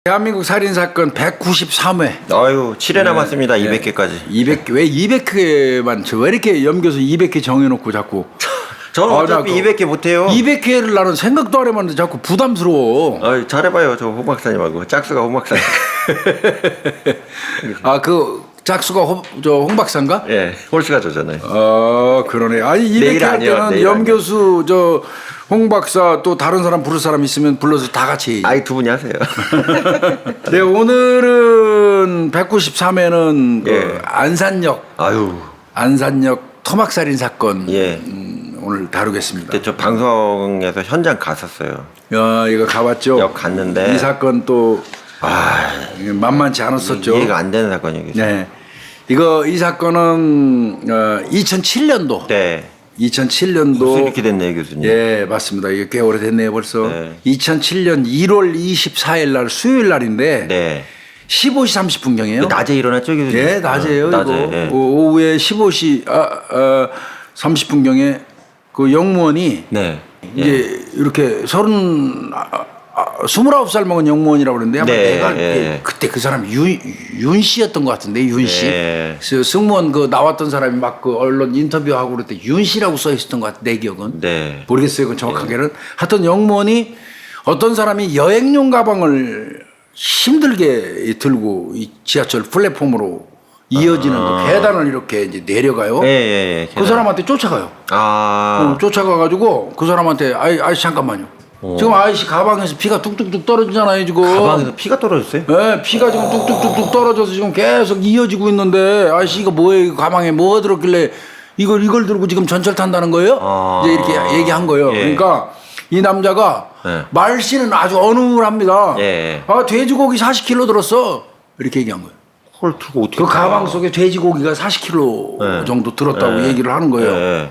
대한민국 살인사건 193회. 아유, 7회 남았습니다. 네. 200개까지. 200개, 왜 200회만, 왜 이렇게 염교수 200개 정해놓고 자꾸. 저는 어차피 200개 못해요. 200회를 나는 생각도 안 해봤는데 자꾸 부담스러워. 아유, 잘해봐요. 저 홍 박사님하고. 짝수가 홍 박사님. 아, 그 짝수가 홍 박사인가? 예, 홀수가 저잖아요. 그러네. 아니, 200회 내일 할 아니에요, 때는 내일 염교수, 홍 박사 또 다른 사람 부를 사람 있으면 불러서 다 같이. 아이, 두 분이 하세요. 네, 오늘은 193회는 예. 안산역. 아유. 안산역 토막살인 사건. 예. 오늘 다루겠습니다. 그때 저 방송에서 현장 갔었어요. 야, 이거 가봤죠? 역 갔는데. 이 사건 또 이게 만만치 않았었죠. 이해가 안 되는 사건이에요. 네. 이 사건은 2007년도. 네. 2007년도. 무슨 이렇게 됐네요, 교수님. 예, 맞습니다. 이게 꽤 오래됐네요, 벌써. 네. 2007년 1월 24일 날 수요일 날인데 네. 15시 30분경이에요. 낮에 일어났죠, 교수님? 예, 낮에요. 낮에. 이거. 예. 오후에 15시 30분경에 그 영무원이 네. 이제 이렇게 29살 먹은 영무원이라고 그러는데 아마 네, 내가 예. 그때 그 사람이 윤 씨였던 것 같은데 윤 씨. 예. 그래서 승무원 그 나왔던 사람이 막 그 언론 인터뷰하고 그럴 때 윤 씨라고 써 있었던 것 같아 내 기억은. 네. 모르겠어요 그 정확하게는. 하여튼 영무원이 어떤 사람이 여행용 가방을 힘들게 들고 이 지하철 플랫폼으로 이어지는 그 계단을 이렇게 이제 내려가요. 예, 예, 예. 그 사람한테 쫓아가요. 쫓아가가지고 그 사람한테 아저씨 잠깐만요. 지금 아저씨 가방에서 피가 뚝뚝뚝 떨어지잖아요 지금. 가방에서 피가 떨어졌어요? 네, 피가 지금 뚝뚝뚝뚝 떨어져서 지금 계속 이어지고 있는데 아저씨 이거 뭐예요? 이거 가방에 뭐가 들었길래 이걸 들고 지금 전철 탄다는 거예요? 이제 이렇게 얘기한 거예요. 예. 그러니까 이 남자가 예. 말씨는 아주 어눌합니다. 예. 돼지고기 40kg 들었어. 이렇게 얘기한 거예요. 헐, 두고 어떻게. 그 가방 속에 돼지고기가 40kg 네. 정도 들었다고 네. 얘기를 하는 거예요. 네.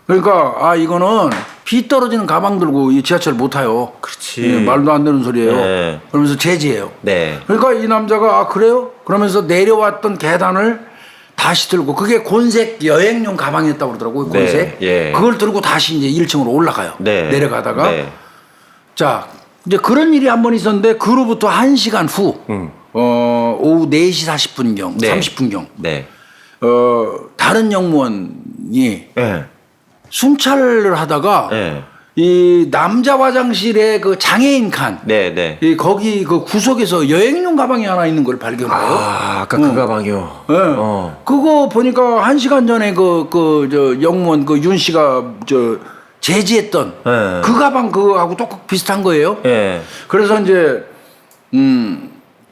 그러니까 이거는 피 떨어지는 가방 들고 이 지하철 못 타요. 그렇지. 예, 말도 안 되는 소리예요. 네. 그러면서 제지해요. 네. 그러니까 이 남자가 그래요? 그러면서 내려왔던 계단을 다시 들고 그게 곤색 여행용 가방이었다고 그러더라고요. 곤색. 네. 예. 그걸 들고 다시 이제 1층으로 올라가요. 네. 내려가다가 네. 자 이제 그런 일이 한 번 있었는데 그로부터 1시간 후 오후 4시 40분경 네. 30분경 네. 다른 영무원이 네. 순찰을 하다가 네. 이 남자 화장실에 그 장애인 칸 네. 네. 거기 그 구석에서 여행용 가방이 하나 있는 걸 발견해요. 아까 그 가방이요. 네. 그거 보니까 1시간 전에 저 영무원 그 윤 씨가 제지했던 네. 그 가방 그거하고 똑같 비슷한 거예요. 네. 그래서 이제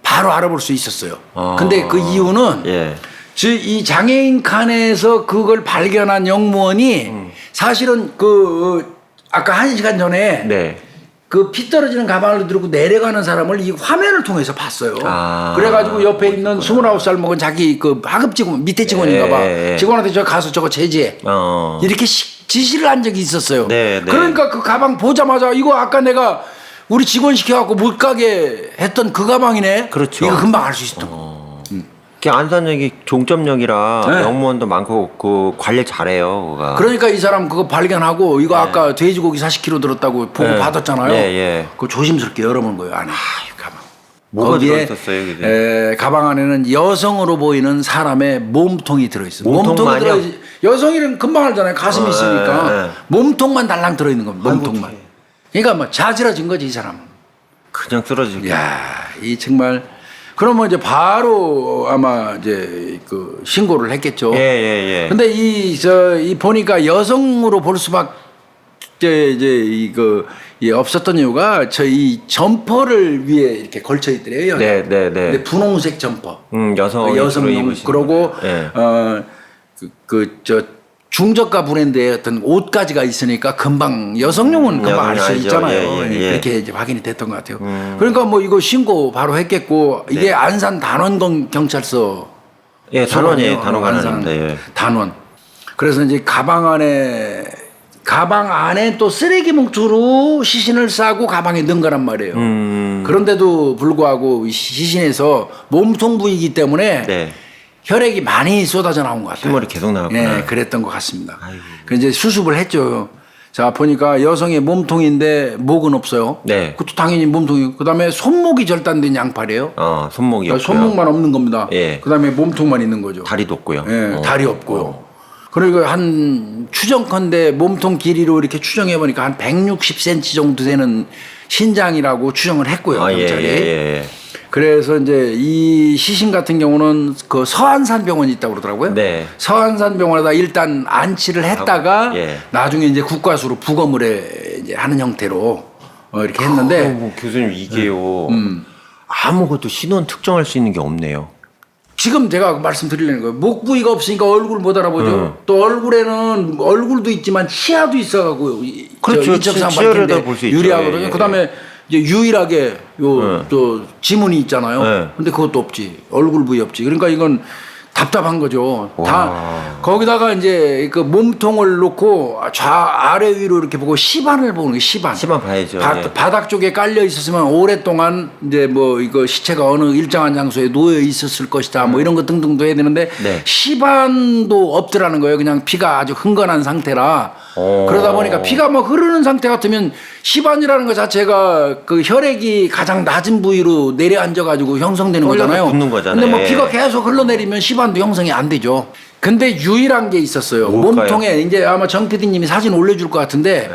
바로 알아볼 수 있었어요. 근데 그 이유는 예. 이 장애인 칸에서 그걸 발견한 영무원이 사실은 아까 1시간 전에 네. 그 피 떨어지는 가방을 들고 내려가는 사람을 이 화면을 통해서 봤어요. 그래가지고 옆에 있는 29살 먹은 자기 그 하급 직원, 밑에 직원인가 봐. 예. 직원한테 저 가서 저거 제지해. 이렇게 지시를 한 적이 있었어요. 네, 네. 그러니까 그 가방 보자마자 이거 아까 내가 우리 직원 시켜갖고 못 가게 했던 그 가방이네. 그렇죠. 이거 금방 알 수 있었던 거. 안산역이 종점역이라 네. 영무원도 많고 그 관리 잘해요. 그가. 그러니까 이 사람 그거 발견하고 이거 아까 돼지고기 40kg 들었다고 보고 네. 받았잖아요. 예, 예. 그거 조심스럽게 열어본 거예요 안에. 가방. 뭐가 거기에 들어있었어요, 그게? 가방 안에는 여성으로 보이는 사람의 몸통이 들어있어요. 몸통만요? 여성이는 금방 알잖아요. 가슴이 있으니까 예, 예. 몸통만 달랑 들어있는 겁니다. 몸통만. 어떡해. 그러니까 뭐 자지러진 거지 이 사람은. 그냥 쓰러지고. 야, 이 정말. 그러면 이제 바로 아마 이제 그 신고를 했겠죠. 예, 예, 예. 근데 이 보니까 여성으로 볼 수밖에 없었던 이유가 이 점퍼를 위에 이렇게 걸쳐 있더래요. 네, 네, 네. 근데 분홍색 점퍼. 여성용 그러고 예. 중저가 브랜드의 어떤 옷가지가 있으니까 금방 여성용은 금방 알 수 알죠. 있잖아요. 예, 예, 예. 그렇게 이제 확인이 됐던 것 같아요. 그러니까 뭐 이거 신고 바로 했겠고 이게 네. 안산 단원 경찰서. 예, 단원이에요. 단원 안산 가는데. 예. 단원. 그래서 이제 가방 안에 또 쓰레기 봉투로 시신을 싸고 가방에 넣은 거란 말이에요. 그런데도 불구하고 시신에서 몸통 부위이기 때문에 네. 혈액이 많이 쏟아져 나온 것 같아요. 흰머리 계속 나왔구나. 예, 그랬던 것 같습니다. 아이고. 그 이제 수습을 했죠. 자 보니까 여성의 몸통인데 목은 없어요. 네. 그것도 당연히 몸통이고 그다음에 손목이 절단된 양팔이에요. 손목이 그러니까 없고요. 손목만 없는 겁니다. 예. 그다음에 몸통만 있는 거죠. 다리도 없고요. 예, 다리 없고요. 그리고 한 추정컨대 몸통 길이로 이렇게 추정해 보니까 한 160cm 정도 되는 신장이라고 추정을 했고요. 경찰이. 예. 그래서 이제 이 시신 같은 경우는 그 서안산 병원이 있다고 그러더라고요. 네. 서안산 병원에다 일단 안치를 했다가 예. 나중에 이제 국과수로 부검을 이제 하는 형태로 이렇게 했는데 뭐 교수님 이게요. 아무것도 신원 특정할 수 있는 게 없네요. 지금 제가 말씀드리려는 거예요. 목 부위가 없으니까 얼굴 못 알아보죠. 또 얼굴에는 얼굴도 있지만 치아도 있어가고 그렇죠. 치아를 볼 수 있죠. 유리하거든요. 예. 그다음에 이제 유일하게 요 또 지문이 있잖아요. 네. 근데 그것도 없지. 얼굴 부위 없지. 그러니까 이건 답답한 거죠. 와. 다 거기다가 이제 그 몸통을 놓고 아래 위로 이렇게 보고 시반을 보는 게 시반. 시반 봐야죠. 예. 바닥 쪽에 깔려 있었으면 오랫동안 이제 뭐 이거 시체가 어느 일정한 장소에 놓여 있었을 것이다. 뭐 이런 거 등등도 해야 되는데 네. 시반도 없더라는 거예요. 그냥 피가 아주 흥건한 상태라. 그러다 보니까 피가 뭐 흐르는 상태 같으면 시반이라는 것 자체가 그 혈액이 가장 낮은 부위로 내려앉아 가지고 형성되는 올려서 거잖아요. 붙는 거잖아요. 근데 뭐 예. 피가 계속 흘러내리면 시반도 형성이 안 되죠. 근데 유일한 게 있었어요. 뭘까요? 몸통에 이제 아마 정 PD님이 사진 올려줄 것 같은데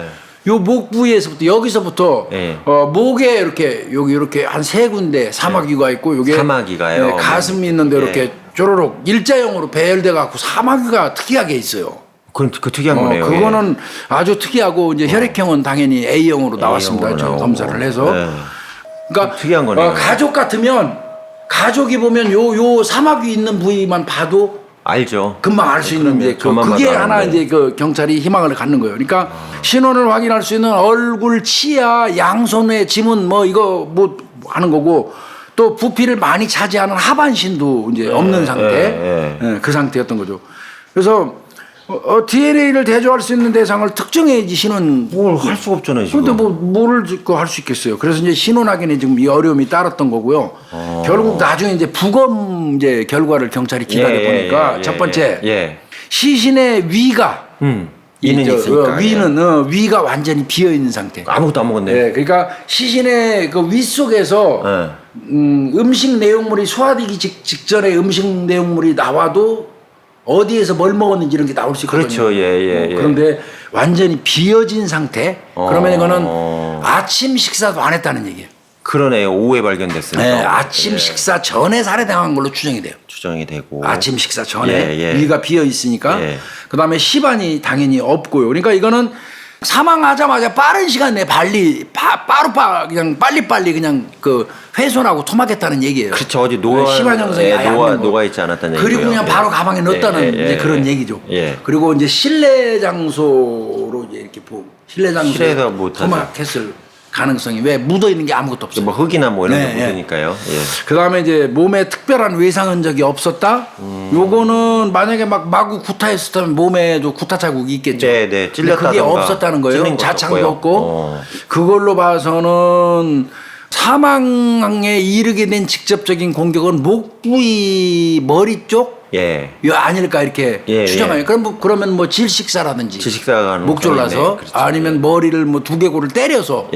요 목 부위에서부터 여기서부터 네. 목에 이렇게 여기 이렇게 한 세 군데 사마귀가 있고 요게 사마귀가요? 가슴이 있는데 이렇게 쪼로록 일자형으로 배열돼 갖고 사마귀가 특이하게 있어요. 그건 그 특이한 거네요. 그거는 아주 특이하고 이제 혈액형은 당연히 A형으로 나왔습니다. A형으로 저 나오고. 검사를 해서. 네. 그러니까 특이한 거네요. 가족 같으면 가족이 보면 요 사마귀 있는 부위만 봐도 알죠. 금방 알 수 있는데 저만 그게 봐도 하나 아는데. 이제 그 경찰이 희망을 갖는 거예요. 그러니까 신원을 확인할 수 있는 얼굴, 치아, 양손의 지문 뭐 이거 뭐 하는 거고 또 부피를 많이 차지하는 하반신도 이제 없는 상태, 그 상태였던 거죠. 그래서 DNA를 대조할 수 있는 대상을 특정해야지 신원. 뭘 할 수가 없잖아요, 지금. 그런데 뭐 뭐를 짓고 할 수 있겠어요. 그래서 이제 신원 확인에 지금 이 어려움이 따랐던 거고요. 결국 나중에 이제 부검 이제 결과를 경찰이 기다려 보니까 첫 번째 시신의 위가 위는 있으니까. 위는 위가 완전히 비어 있는 상태. 아무것도 안 먹었네. 네, 그러니까 시신의 그 위 속에서 음식 내용물이 소화되기 직전에 음식 내용물이 나와도 어디에서 뭘 먹었는지 이런 게 나올 수 있거든요. 그렇죠. 예. 그런데 완전히 비어진 상태. 그러면 이거는 아침 식사도 안 했다는 얘기예요. 그러네요. 오후에 발견됐으니까. 네, 아침 식사 전에 살해당한 걸로 추정이 돼요. 추정이 되고. 아침 식사 전에 위가 비어 있으니까. 그다음에 시반이 당연히 없고요. 그러니까 이거는 사망하자마자 빠른 시간 내에 그냥 빨리빨리 그냥 그 훼손하고 토막했다는 얘기예요. 그렇죠. 어디 시반 형성이 아예 안 된 거. 녹아 있지 않았다는 얘기고요. 그리고 그냥 바로 가방에 넣었다는 이제 그런 얘기죠. 그리고 이제 실내 장소로 이제 이렇게 실내 장소에 실내에서 못 하죠. 토막했을 가능성이 왜 묻어 있는 게 아무것도 없어요. 뭐 흙이나 뭐 이런 게 묻으니까요. 그다음에 이제 몸에 특별한 외상 흔적이 없었다. 요거는 만약에 마구 구타했었다면 몸에도 구타 자국이 있겠죠. 네. 근데 그게 없었다는 거예요. 자창도 없고. 그걸로 봐서는 사망에 이르게 된 직접적인 공격은 목 부위 머리 쪽 이거 아닐까 이렇게 추정해요. 그러면 뭐 질식사라든지 질식사가 목 졸라서 그렇죠. 아니면 머리를 뭐 두개골을 때려서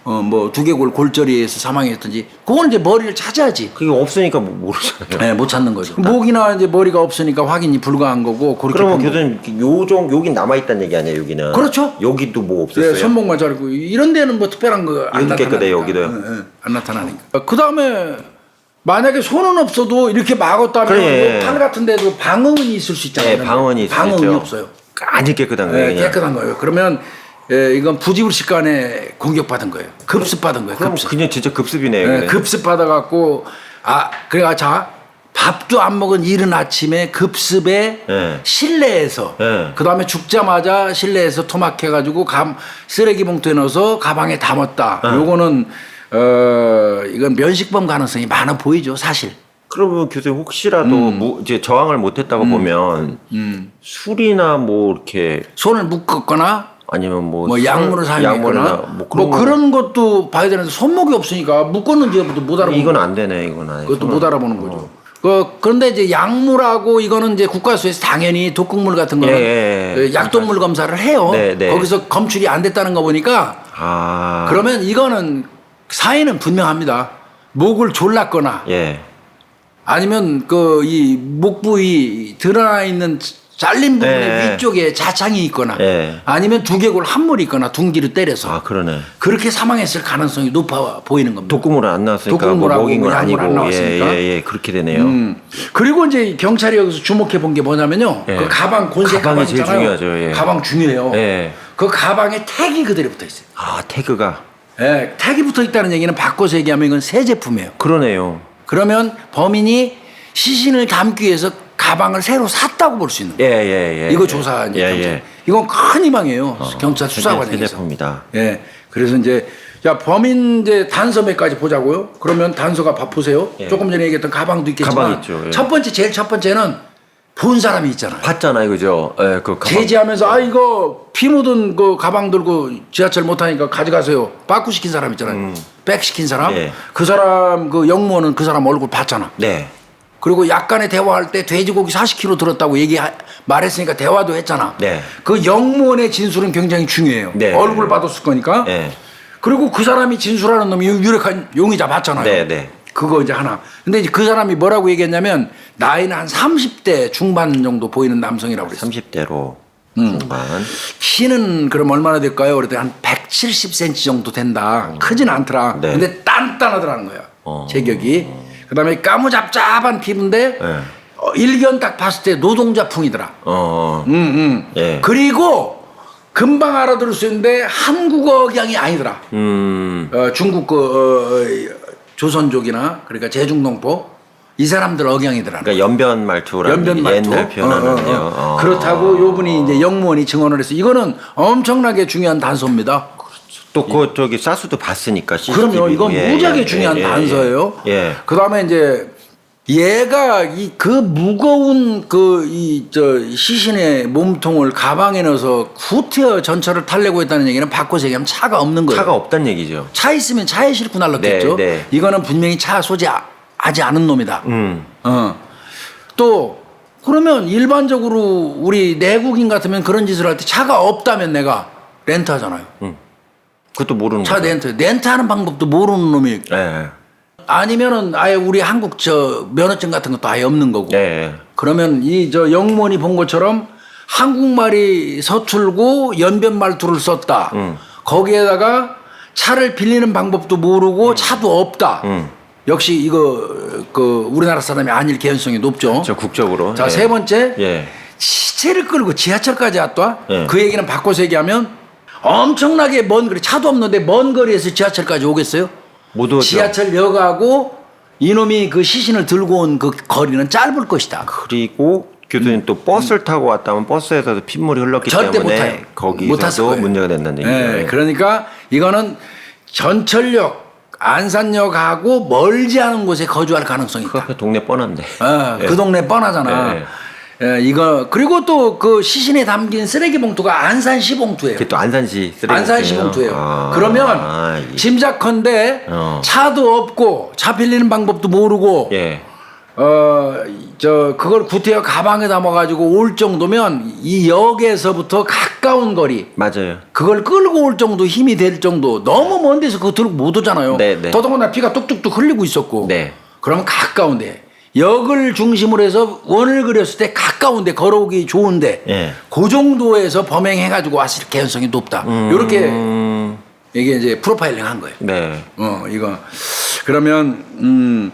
뭐 두개골 골절이에서 사망했든지 그건 이제 머리를 찾아야지. 그게 없으니까 모르잖아요. 네, 못 찾는 거죠. 목이나 이제 머리가 없으니까 확인이 불가한 거고. 그러면 교수님 여긴 남아 있다는 얘기 아니에요? 여기는. 그렇죠. 여기도 뭐 없었어요. 네, 손목만 자르고 이런 데는 뭐 특별한 거 안 나타나니까. 깨끗해요, 여기도요. 안 나타나니까. 그 다음에 만약에 손은 없어도 이렇게 막았다면 팔 같은 데도 방음이 있을 수 있잖아요. 방음이 있을 수 방음이 있죠. 없어요. 아주 깨끗한 거예요. 깨끗한 거예요. 그러면 이건 부지불식간에 공격받은 거예요. 급습받은 거예요. 그럼 그냥 진짜 급습이네요. 급습받아갖고 그래가 밥도 안 먹은 이른 아침에 급습에 실내에서 그 다음에 죽자마자 실내에서 토막해가지고 쓰레기 봉투에 넣어서 가방에 담았다. 요거는 이건 면식범 가능성이 많아 보이죠, 사실. 그러면 교수님 혹시라도 이제 저항을 못했다고 보면 술이나 뭐 이렇게 손을 묶었거나 아니면 뭐 약물을 사용했거나 뭐 그런 것도 봐야 되는데 손목이 없으니까 묶었는지 못 알아보는 이건 안 되네. 이건 아니에요. 그것도 못 알아보는 거죠. 그런데 이제 약물하고 이거는 이제 국가수에서 당연히 독극물 같은 거는 예. 약동물 검사를 해요. 네. 거기서 검출이 안 됐다는 거 보니까 그러면 이거는 사인은 분명합니다. 목을 졸랐거나 예. 아니면 그 이 목 부위 드러나 있는 잘린 부분의 예. 위쪽에 자창이 있거나 예. 아니면 두개골 한물이 있거나 둥기를 때려서 그러네. 그렇게 사망했을 가능성이 높아 보이는 겁니다. 독극물은 안 나왔으니까 독극물하고 먹인 건 약물 아니고 안 나왔으니까. 예. 그렇게 되네요. 그리고 이제 경찰이 여기서 주목해 본 게 뭐냐면요. 예. 그 가방 곤색 가방 가방이 제일 있잖아요. 중요하죠. 예. 가방 중요해요. 예. 그 가방에 태기 그대로 붙어 있어요. 태그가 예, 태기 붙어 있다는 얘기는 바꿔서 얘기하면 이건 새 제품이에요. 그러네요. 그러면 범인이 시신을 담기 위해서 가방을 새로 샀다고 볼 수 있는 거예요. 예. 이거 조사한 이제 경찰. 이건 큰 희망이에요. 경찰 수사관에서. 휴대폰입니다. 예. 그래서 이제 야 범인 이제 단서 몇 가지 보자고요. 그러면 단서가 보세요. 예. 조금 전에 얘기했던 가방도 있겠지만 가방 있죠. 예. 첫 번째 제일 첫 번째는 본 사람이 있잖아요. 봤잖아요, 그죠? 예, 그 가방. 제지하면서 이거 피 묻은 그 가방 들고 지하철 못 타니까 가져가세요. 빠꾸 시킨 사람 있잖아요. 백 시킨 사람. 예. 그 사람 그 영무원은 그 사람 얼굴 봤잖아. 네. 그리고 약간의 대화할 때 돼지고기 40kg 들었다고 말했으니까 대화도 했잖아. 네. 그 영무원의 진술은 굉장히 중요해요. 네. 얼굴 봐뒀을 거니까. 네. 그리고 그 사람이 진술하는 놈이 유력한 용의자 맞잖아요. 네. 그거 이제 하나. 근데 이제 그 사람이 뭐라고 얘기했냐면 나이는 한 30대 중반 정도 보이는 남성이라고 그랬어요. 30대로 중반. 키는 그럼 얼마나 될까요? 그랬더니 한 170cm 정도 된다. 크진 않더라. 네. 근데 단단하더라는 거야. 제격이. 그다음에 까무잡잡한 피부인데 네. 일견 딱 봤을 때 노동자풍이더라. 예. 그리고 금방 알아들을 수 있는데 한국어경이 아니더라. 중국 조선족이나 그러니까 제중동포 이 사람들 억양이더라. 그러니까 연변 말투라는 연변 말투. 옛날 표현하는데요. 그렇다고 요 분이 이제 영무원이 증언을 해서 이거는 엄청나게 중요한 단서입니다. 또 그 저기 사수도 봤으니까 CCTV. 그럼요. 이건 무지하게 중요한 단서예요. 예. 그다음에 이제 얘가 그 무거운 시신의 몸통을 가방에 넣어서 후퇴어 전철을 타려고 했다는 얘기는 바꿔서 얘기하면 차가 없는 거예요. 차가 없다는 얘기죠. 차 있으면 차에 싣고 날랐겠죠. 네. 이거는 분명히 차 소지하지 않은 놈이다. 또 그러면 일반적으로 우리 내국인 같으면 그런 짓을 할 때 차가 없다면 내가 렌트하잖아요. 그것도 모르는 차 거죠. 렌트하는 방법도 모르는 놈이 예. 아니면은 아예 우리 한국 면허증 같은 것도 아예 없는 거고. 예. 그러면 영무원이 본 것처럼 한국말이 서툴고 연변 말투를 썼다. 거기에다가 차를 빌리는 방법도 모르고 차도 없다. 역시 이거 우리나라 사람이 아닐 개연성이 높죠. 저 국적으로. 자, 예. 세 번째. 예. 시체를 끌고 지하철까지 왔다. 예. 그 얘기는 바꿔서 얘기하면 엄청나게 먼 거리, 차도 없는데 먼 거리에서 지하철까지 오겠어요? 못 오죠. 지하철역하고 이놈이 그 시신을 들고 온 그 거리는 짧을 것이다. 그리고 교수님 또 버스를 타고 왔다면 버스에서도 핏물이 흘렀기 절대 때문에 못 타요. 못 탔을 거기서도 거예요. 문제가 된다는 얘기죠. 네, 그러니까 이거는 전철역, 안산역하고 멀지 않은 곳에 거주할 가능성이 그 있다. 앞에 동네 뻔한데. 예. 그 동네 뻔하잖아. 예. 이거 그리고 또 그 시신에 담긴 쓰레기 봉투가 안산시 봉투예요. 그게 또 안산시 쓰레기. 안산시 봉투예요. 그러면 짐작컨대 차도 없고 차 빌리는 방법도 모르고 예. 그걸 구태여 가방에 담아가지고 올 정도면 이 역에서부터 가까운 거리 맞아요. 그걸 끌고 올 정도 힘이 될 정도 너무 먼 데서 그거 들고 못 오잖아요. 네. 더더군다나 피가 뚝뚝뚝 흘리고 있었고 네. 그러면 가까운데 역을 중심으로 해서 원을 그렸을 때 가까운데 걸어오기 좋은데 예. 그 정도에서 범행해가지고 왔을 개연성이 높다. 이렇게 이게 이제 프로파일링 한 거예요. 네. 이거 그러면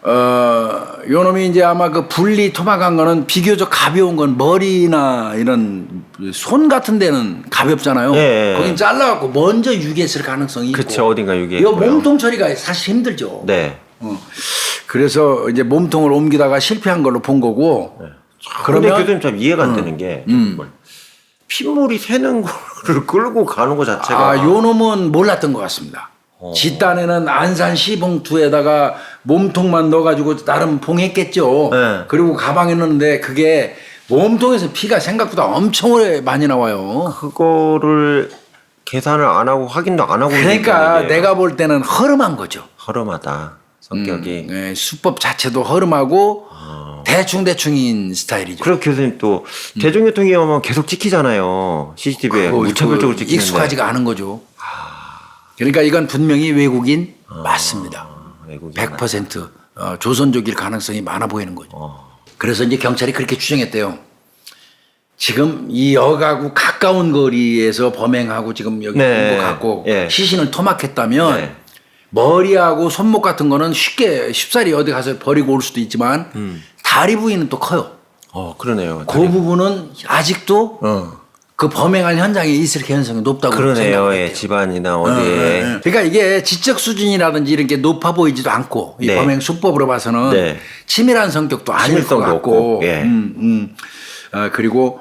요 놈이 이제 아마 그 분리 토막한 거는 비교적 가벼운 건 머리나 이런 손 같은 데는 가볍잖아요. 예. 거긴 잘라갖고 먼저 유기했을 가능성이 있고. 그쵸, 어딘가 유기했고요. 이거 몸통 처리가 사실 힘들죠. 네. 그래서 이제 몸통을 옮기다가 실패한 걸로 본 거고. 그런데 교수님 참 이해가 안 되는 게 핏물이 새는 거를 끌고 가는 거 자체가 요 놈은 몰랐던 것 같습니다. 지 딴에는 안산시 봉투에다가 몸통만 넣어가지고 나름 봉했겠죠. 네. 그리고 가방에 넣는데 그게 몸통에서 피가 생각보다 엄청 오래 많이 나와요. 그거를 계산을 안 하고 확인도 안 하고 그러니까 내가 볼 때는 허름한 거죠. 허름하다. 성격이. 네, 수법 자체도 허름하고 대충대충인 스타일이죠. 그럼 교수님 또 대중교통 위험하면 계속 찍히잖아요. CCTV에 무차별적으로 찍히는데. 익숙하지가 않은 거죠. 그러니까 이건 분명히 외국인 맞습니다. 외국인 100% 조선족일 가능성이 많아 보이는 거죠. 그래서 이제 경찰이 그렇게 추정했대요. 지금 이 역하고 가까운 거리에서 범행하고 지금 여기 네. 갖고 예. 시신을 토막했다면 네. 머리하고 손목 같은 거는 쉽사리 어디 가서 버리고 올 수도 있지만 다리 부위는 또 커요. 그러네요. 그 부분은 아직도 그 범행한 현장에 있을 가능성이 높다고 그러네요. 생각해요. 예, 집안이나 어디에. 그러니까 이게 지적 수준이라든지 이런 게 높아 보이지도 않고 이 네. 범행 수법으로 봐서는 네. 치밀한 성격도 아닐 것 치밀성도 같고 없고, 예. 그리고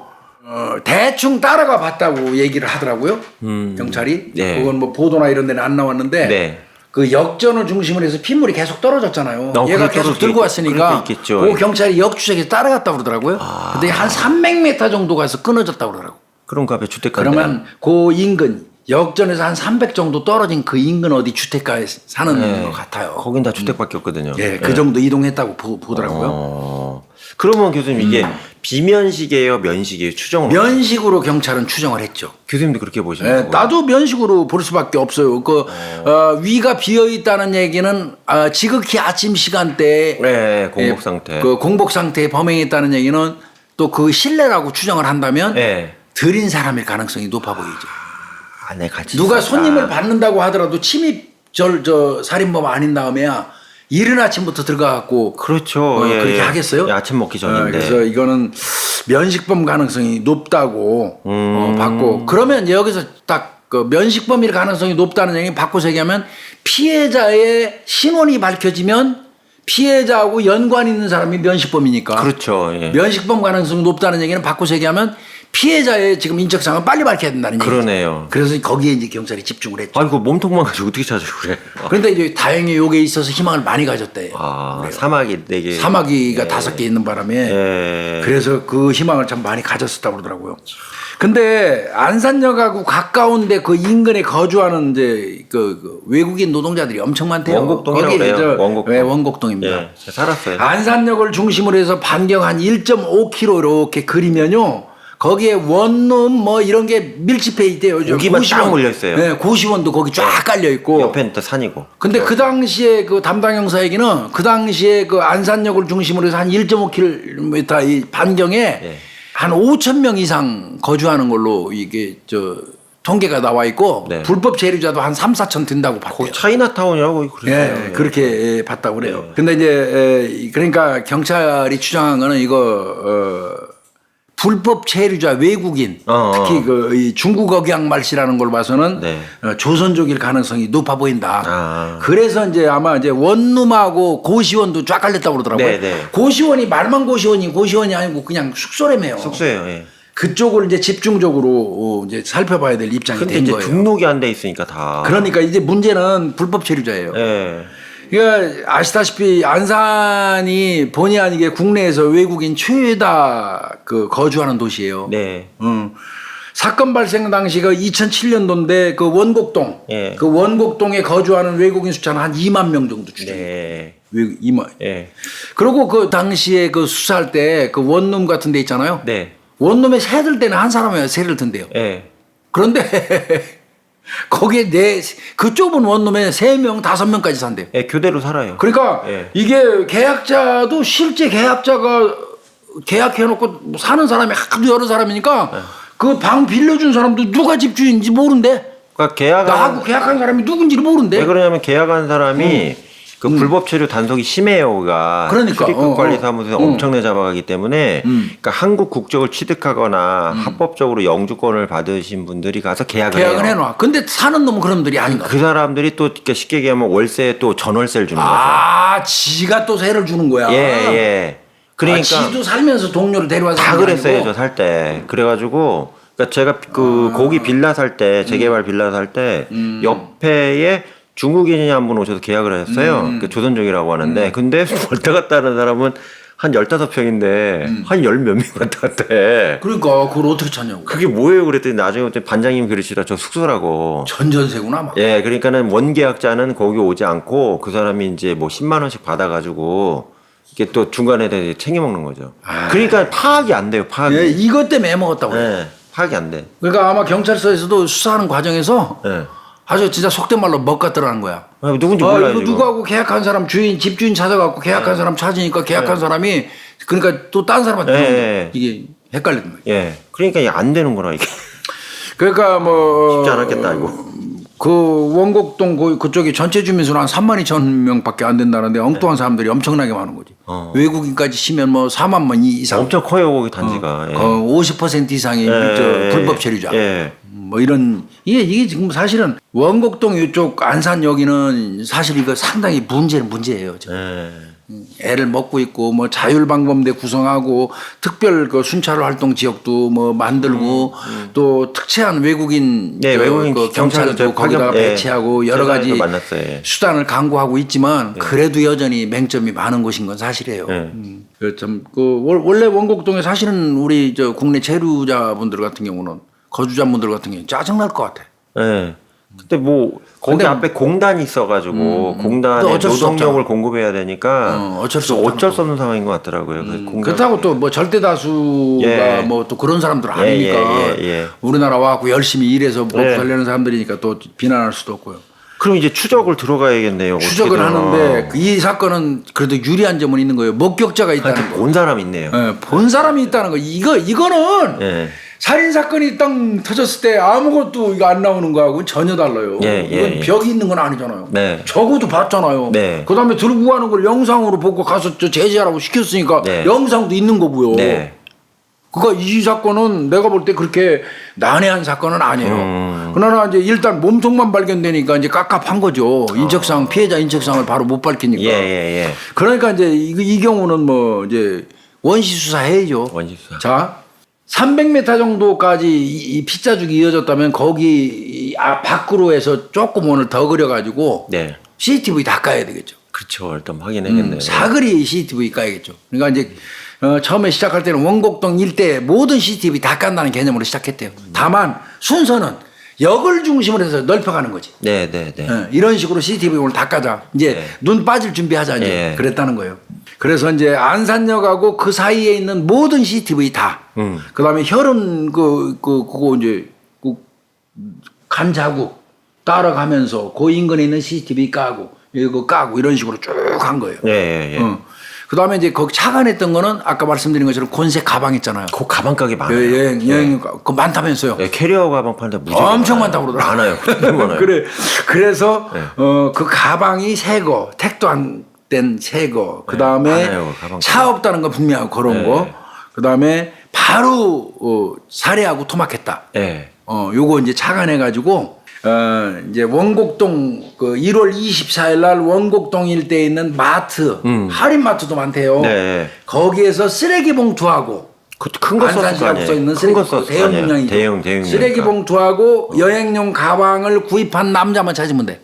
대충 따라가 봤다고 얘기를 하더라고요. 경찰이. 네. 그건 뭐 보도나 이런 데는 안 나왔는데 네. 그 역전을 중심으로 해서 핏물이 계속 떨어졌잖아요. 그럴 얘가 계속 수도 들고 그럴 왔으니까 수 있겠죠. 그 경찰이 역주택에서 따라갔다고 그러더라고요. 근데 한 300m 정도 가서 끊어졌다고 그러더라고요. 그런 거 앞에 주택가. 그러면 그 인근 역전에서 한 300 정도 떨어진 그 인근 어디 주택가에 사는 것 같아요. 거긴 다 주택밖에 없거든요. 예, 그 정도 이동했다고 보더라고요. 그러면 교수님 이게 비면식이에요, 면식이에요, 추정을 면식으로 경찰은 추정을 했죠. 교수님도 그렇게 예, 보시는 거예요? 나도 면식으로 볼 수밖에 없어요. 위가 비어 있다는 얘기는 지극히 아침 시간대에 네, 공복 상태. 그 공복 상태에 범행했다는 얘기는 또 그 실내라고 추정을 한다면 네. 들인 사람일 가능성이 높아 보이죠. 안에 같이 누가 있었다. 손님을 받는다고 하더라도 침입 살인범 아닌 다음에야 이른 아침부터 들어가갖고 그렇죠. 그렇게 하겠어요? 예, 아침 먹기 전인데. 그래서 이거는 면식범 가능성이 높다고 받고 그러면 여기서 딱 그 면식범일 가능성이 높다는 얘기 바꿔서 얘기하면 피해자의 신원이 밝혀지면 피해자하고 연관 있는 사람이 면식범이니까 그렇죠. 예. 면식범 가능성이 높다는 얘기는 바꿔서 얘기하면 피해자의 지금 인적사항을 빨리 밝혀야 된다는 얘기죠. 그러네요. 그래서 거기에 이제 경찰이 집중을 했죠. 아이고 몸통만 가지고 어떻게 찾아요, 그래? 그런데 이제 다행히 요게 있어서 희망을 많이 가졌대요. 사마귀 4개. 사마귀가 5개 있는 바람에 예. 그래서 그 희망을 참 많이 가졌었다고 그러더라고요. 근데 안산역하고 가까운데 그 인근에 거주하는 이제 그 외국인 노동자들이 엄청 많대요. 원곡동이라고 그래요. 원곡동. 네, 원곡동입니다. 예, 제가 살았어요. 안산역을 중심으로 해서 반경 한 1.5km 이렇게 그리면요. 거기에 원룸 뭐 이런 게 밀집해 있대요. 고기만 딱 몰려 있어요. 네, 고시원도 거기 쫙 깔려 있고. 옆에는 또 산이고. 근데 그 당시에 그 담당 형사 얘기는 그 당시에 그 안산역을 중심으로 해서 한 1.5km 이 반경에 예. 한 5천 명 이상 거주하는 걸로 이게 통계가 나와 있고 네. 불법 체류자도 한 3, 4천 된다고 봤대요. 거기 차이나타운이라고 그랬어요. 예, 그렇게 봤다고 그래요. 근데 이제 그러니까 경찰이 추정한 거는 이거 불법 체류자 외국인 특히 이 중국 억양 말씨라는 걸 봐서는 네. 조선족일 가능성이 높아 보인다. 아. 그래서 이제 아마 이제 원룸하고 고시원도 쫙 깔렸다고 그러더라고요. 네, 네. 고시원이 말만 고시원이 아니고 그냥 숙소라며요. 숙소예요. 예. 그쪽을 이제 집중적으로 이제 살펴봐야 될 입장이 근데 된 이제 거예요. 등록이 안 돼 있으니까 다. 그러니까 이제 문제는 불법 체류자예요. 예. 그러니까 아시다시피 안산이 본의 아니게 국내에서 외국인 최다 그 거주하는 도시예요. 네. 사건 발생 당시가 2007년도인데 그 원곡동, 예. 그 원곡동에 거주하는 외국인 숫자는 한 2만 명 정도 추정. 네. 2만. 예. 그리고 그 당시에 그 수사할 때 그 원룸 같은 데 있잖아요. 네. 원룸에 새들 때는 한 사람이 새를 든대요. 예. 그런데 거기에 그 좁은 원룸에 3명, 5명까지 산대요. 예, 교대로 살아요. 그러니까 예. 이게 계약자도 실제 계약자가 계약해놓고 사는 사람이 하도 여러 사람이니까 그 방 빌려준 사람도 누가 집주인인지 모른대. 그러니까 나하고 계약한 사람이 누군지를 모른대. 왜 그러냐면 계약한 사람이 그 불법 체류 단속이 심해요. 그러니까, 출입국 관리사무소에서 엄청나게 잡아가기 때문에 그러니까 한국 국적을 취득하거나 합법적으로 영주권을 받으신 분들이 가서 계약을 해놔. 근데 사는 놈은 그런 놈들이 아닌가. 그 사람들이 또 이렇게 쉽게 얘기하면 월세에 또 전월세를 주는 거죠. 지가 또 세를 주는 거야. 예, 예. 그러니까 지도 살면서 동료를 데려와서 다 그랬어요. 저 살 때. 그래가지고 그러니까 제가 거기 빌라 살 때 재개발 빌라 살 때 옆에에 중국인이 한 분 오셔서 계약을 하셨어요. 그 조선족이라고 하는데 근데 왔다 갔다 하는 사람은 한 15평인데 한 열 몇 명 왔다 갔다 해. 그러니까 그걸 어떻게 찾냐고. 그게 뭐예요? 그랬더니 나중에 반장님 그러시라 저 숙소라고. 전전세구나 막. 예, 그러니까는 원계약자는 거기 오지 않고 그 사람이 이제 뭐 10만 원씩 받아가지고 이게 또 중간에 챙겨 먹는 거죠. 그러니까 파악이 안 돼요. 파악이. 예, 이것 때문에 먹었다고. 예, 파악이 안 돼. 그러니까 아마 경찰서에서도 수사하는 과정에서 예. 아주 진짜 속된 말로 먹갔더라는 거야. 누군지 몰라요. 이거 지금. 누구하고 계약한 사람 주인 집주인 찾아갖고 계약한 사람 찾으니까 계약한 사람이 그러니까 또 딴 사람한테 주는 거야. 이게 헷갈리는 거야. 예. 그러니까 이게 안 되는 거라 이게. 그러니까 뭐 쉽지 않았겠다 이거. 그 원곡동 그쪽이 전체 주민 수는 한 3만 2천 명밖에 안 된다는데 엉뚱한 사람들이 엄청나게 많은 거지. 외국인까지 치면 뭐 4만 명 이상. 엄청 커요 거기 단지가. 예. 50% 이상이 불법 체류자. 예. 뭐 이런 이게 지금 사실은 원곡동 이쪽 안산 여기는 사실 이거 상당히 문제예요. 지금. 예. 애를 먹고 있고 뭐 자율방범대 구성하고 특별 그 순찰 활동 지역도 뭐 만들고 또 특채한 외국인 네, 외국인 그 경찰도 거기다가 배치하고 여러 가지 만났어요. 예. 수단을 강구하고 있지만 그래도 여전히 맹점이 많은 곳인 건 사실이에요. 그 원래 원곡동에 사실은 우리 저 국내 체류자분들 같은 경우는 거주자분들 같은 경우는 짜증날 것 같아. 예. 근데 뭐 거기 앞에 공단이 있어가지고 공단에 노동력을 공급해야 되니까 어쩔 수 없는 상황인 것 같더라고요. 그렇다고 또 뭐 절대 다수가 뭐 또 그런 사람들 아니니까 우리나라 와갖고 열심히 일해서 먹고 살려는 사람들이니까 또 비난할 수도 없고요. 그럼 이제 추적을 들어가야겠네요. 추적을 하는데 이 사건은 그래도 유리한 점은 있는 거예요. 목격자가 있다는 거. 본 사람이 있네요. 본 사람이 있다는 거. 이거는 살인 사건이 땅 터졌을 때 아무것도 이거 안 나오는 거하고 전혀 달라요. 이건 벽이 있는 건 아니잖아요. 적어도 봤잖아요. 그다음에 들고 가는 걸 영상으로 보고 가서 저 제재하라고 시켰으니까 영상도 있는 거고요. 그러니까 이 사건은 내가 볼 때 그렇게 난해한 사건은 아니에요. 그러나 이제 일단 몸통만 발견되니까 이제 깝깝한 거죠. 인적사항 피해자 인적사항을 바로 못 밝히니까. 그러니까 이제 이 경우는 뭐 이제 원시 수사해야죠. 원시 수사. 자. 300m 정도까지 이 피자죽이 이어졌다면 거기 밖으로 해서 조금 오늘 더 그려가지고 CCTV 다 까야 되겠죠. 그렇죠. 일단 확인해야겠네요. 사거리 CCTV 까야겠죠. 그러니까 이제 처음에 시작할 때는 원곡동 일대 모든 CCTV 다 깐다는 개념으로 시작했대요. 다만 순서는 역을 중심으로 해서 넓혀가는 거지. 이런 식으로 CCTV 오늘 다 까자. 이제 눈 빠질 준비하자. 이제 그랬다는 거예요. 그래서 이제 안산역하고 그 사이에 있는 모든 CCTV 다. 그다음에 혈흔 그거 이제 간 자국 따라가면서 그 인근에 있는 CCTV 까고 이거 까고 이런 식으로 쭉 한 거예요. 그다음에 이제 거기 착안했던 거는 아까 말씀드린 것처럼 곤색 가방 있잖아요. 그 가방 가게 많아요. 여행 그 많다면서요. 캐리어 가방 파는데 무지개 엄청 많다고 그러더라고요. 많아요. 그래서 그 가방이 새거 택도 안 된 새거. 그다음에 차 없다는 거 분명하고 그런 거. 그다음에 바로 살해하고 토막했다. 요거 이제 착안해 가지고 이제 원곡동 그 1월 24일 날 원곡동 일대에 있는 마트 할인 마트도 많대요. 거기에서 쓰레기 봉투하고 큰 거 썼을 거 아니에요. 있는 대형 용량이죠. 대형 쓰레기 봉투하고 여행용 가방을 구입한 남자만 찾으면 돼.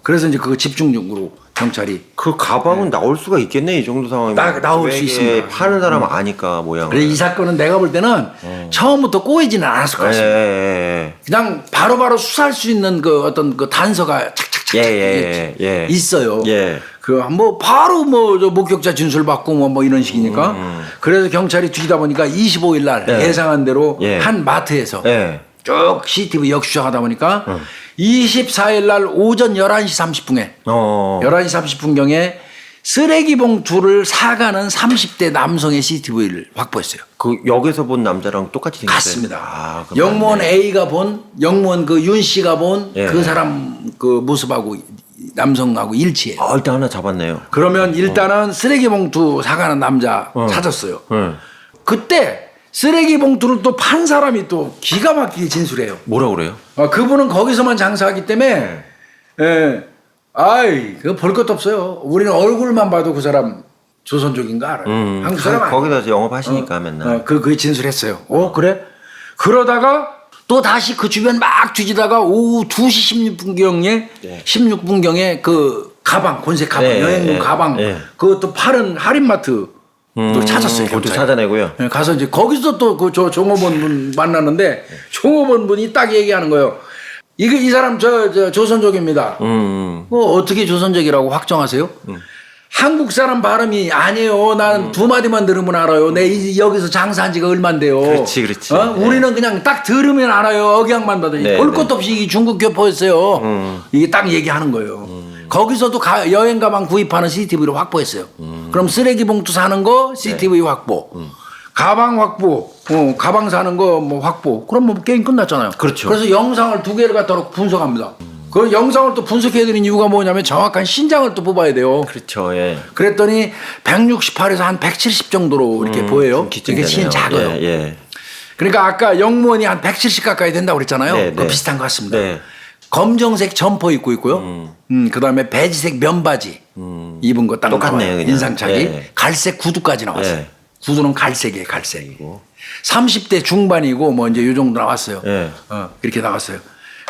그래서 이제 그거 집중적으로 경찰이 그 가방은 나올 수가 있겠네 이 정도 상황이면. 딱 나올 수 있습니다. 파는 사람 아니까 모양. 그래 이 사건은 내가 볼 때는 처음부터 꼬이지는 않았을 것 같습니다. 그냥 바로바로 수사할 수 있는 그 어떤 그 단서가 착착착 있어요. 그 뭐 바로 뭐 저 목격자 진술 받고 뭐 이런 식이니까 그래서 경찰이 뒤지다 보니까 25일 날 예상한 대로 한 마트에서 쭉 CCTV 역수정하다 보니까 24일 날 오전 11시 30분에 11시 30분경에 쓰레기 봉투를 사가는 30대 남성의 CCTV를 확보했어요. 그 역에서 본 남자랑 똑같이 생겼어요. 같습니다. 영무원 A가 본 영무원 그 윤 씨가 본 그 사람 그 모습하고 남성하고 일치해요. 일단 하나 잡았네요. 그러면 일단은 쓰레기 봉투 사가는 남자 찾았어요. 그때 쓰레기 봉투를 또 판 사람이 또 기가 막히게 진술해요. 뭐라 그래요? 그분은 거기서만 장사하기 때문에 그거 볼 것도 없어요. 우리는 얼굴만 봐도 그 사람 조선족인 거 알아요. 한국 사람 아니에요. 거기다 영업하시니까 맨날. 그 진술했어요. 그래? 그러다가 또 다시 그 주변 막 뒤지다가 오후 2시 16분경에 그 가방, 곤색 가방, 여행용 가방, 그것도 파는 할인마트 또 찾았어요. 그것도 경찰이. 찾아내고요. 예, 가서 이제 거기서 또 그 저 종업원 분 만났는데 종업원 분이 딱 얘기하는 거예요. 이 사람 저 조선족입니다. 뭐 어떻게 조선족이라고 확정하세요? 한국 사람 발음이 아니에요. 난 두 마디만 들으면 알아요. 여기서 장사한 지가 얼만데요. 그렇지. 네. 우리는 그냥 딱 들으면 알아요. 억양만 받으니 네, 볼 것도 없이 이게 중국 교포였어요. 이게 딱 얘기하는 거예요. 거기서도 여행 가방 구입하는 CCTV를 확보했어요. 그럼 쓰레기 봉투 사는 거 CCTV 확보. 가방 확보, 가방 사는 거 뭐 확보. 그럼 뭐 게임 끝났잖아요. 그렇죠. 그래서 영상을 2개를 갖다 놓고 분석합니다. 그 영상을 또 분석해드린 이유가 뭐냐면 정확한 신장을 또 뽑아야 돼요. 그렇죠. 예. 그랬더니 168에서 한 170 정도로 이렇게 보여요. 이게 신 작아요. 예. 그러니까 아까 영무원이 한 170 가까이 된다고 그랬잖아요. 네, 그거 네. 비슷한 것 같습니다. 네. 검정색 점퍼 입고 있고요. 그다음에 베지색 면바지 입은 거 딱 똑같네요, 나와요. 그냥. 인상착이 예. 갈색 구두까지 나왔어요. 예. 구두는 갈색이에요, 갈색. 30대 중반이고 뭐 이제 요 정도 나왔어요. 예. 그렇게 나왔어요.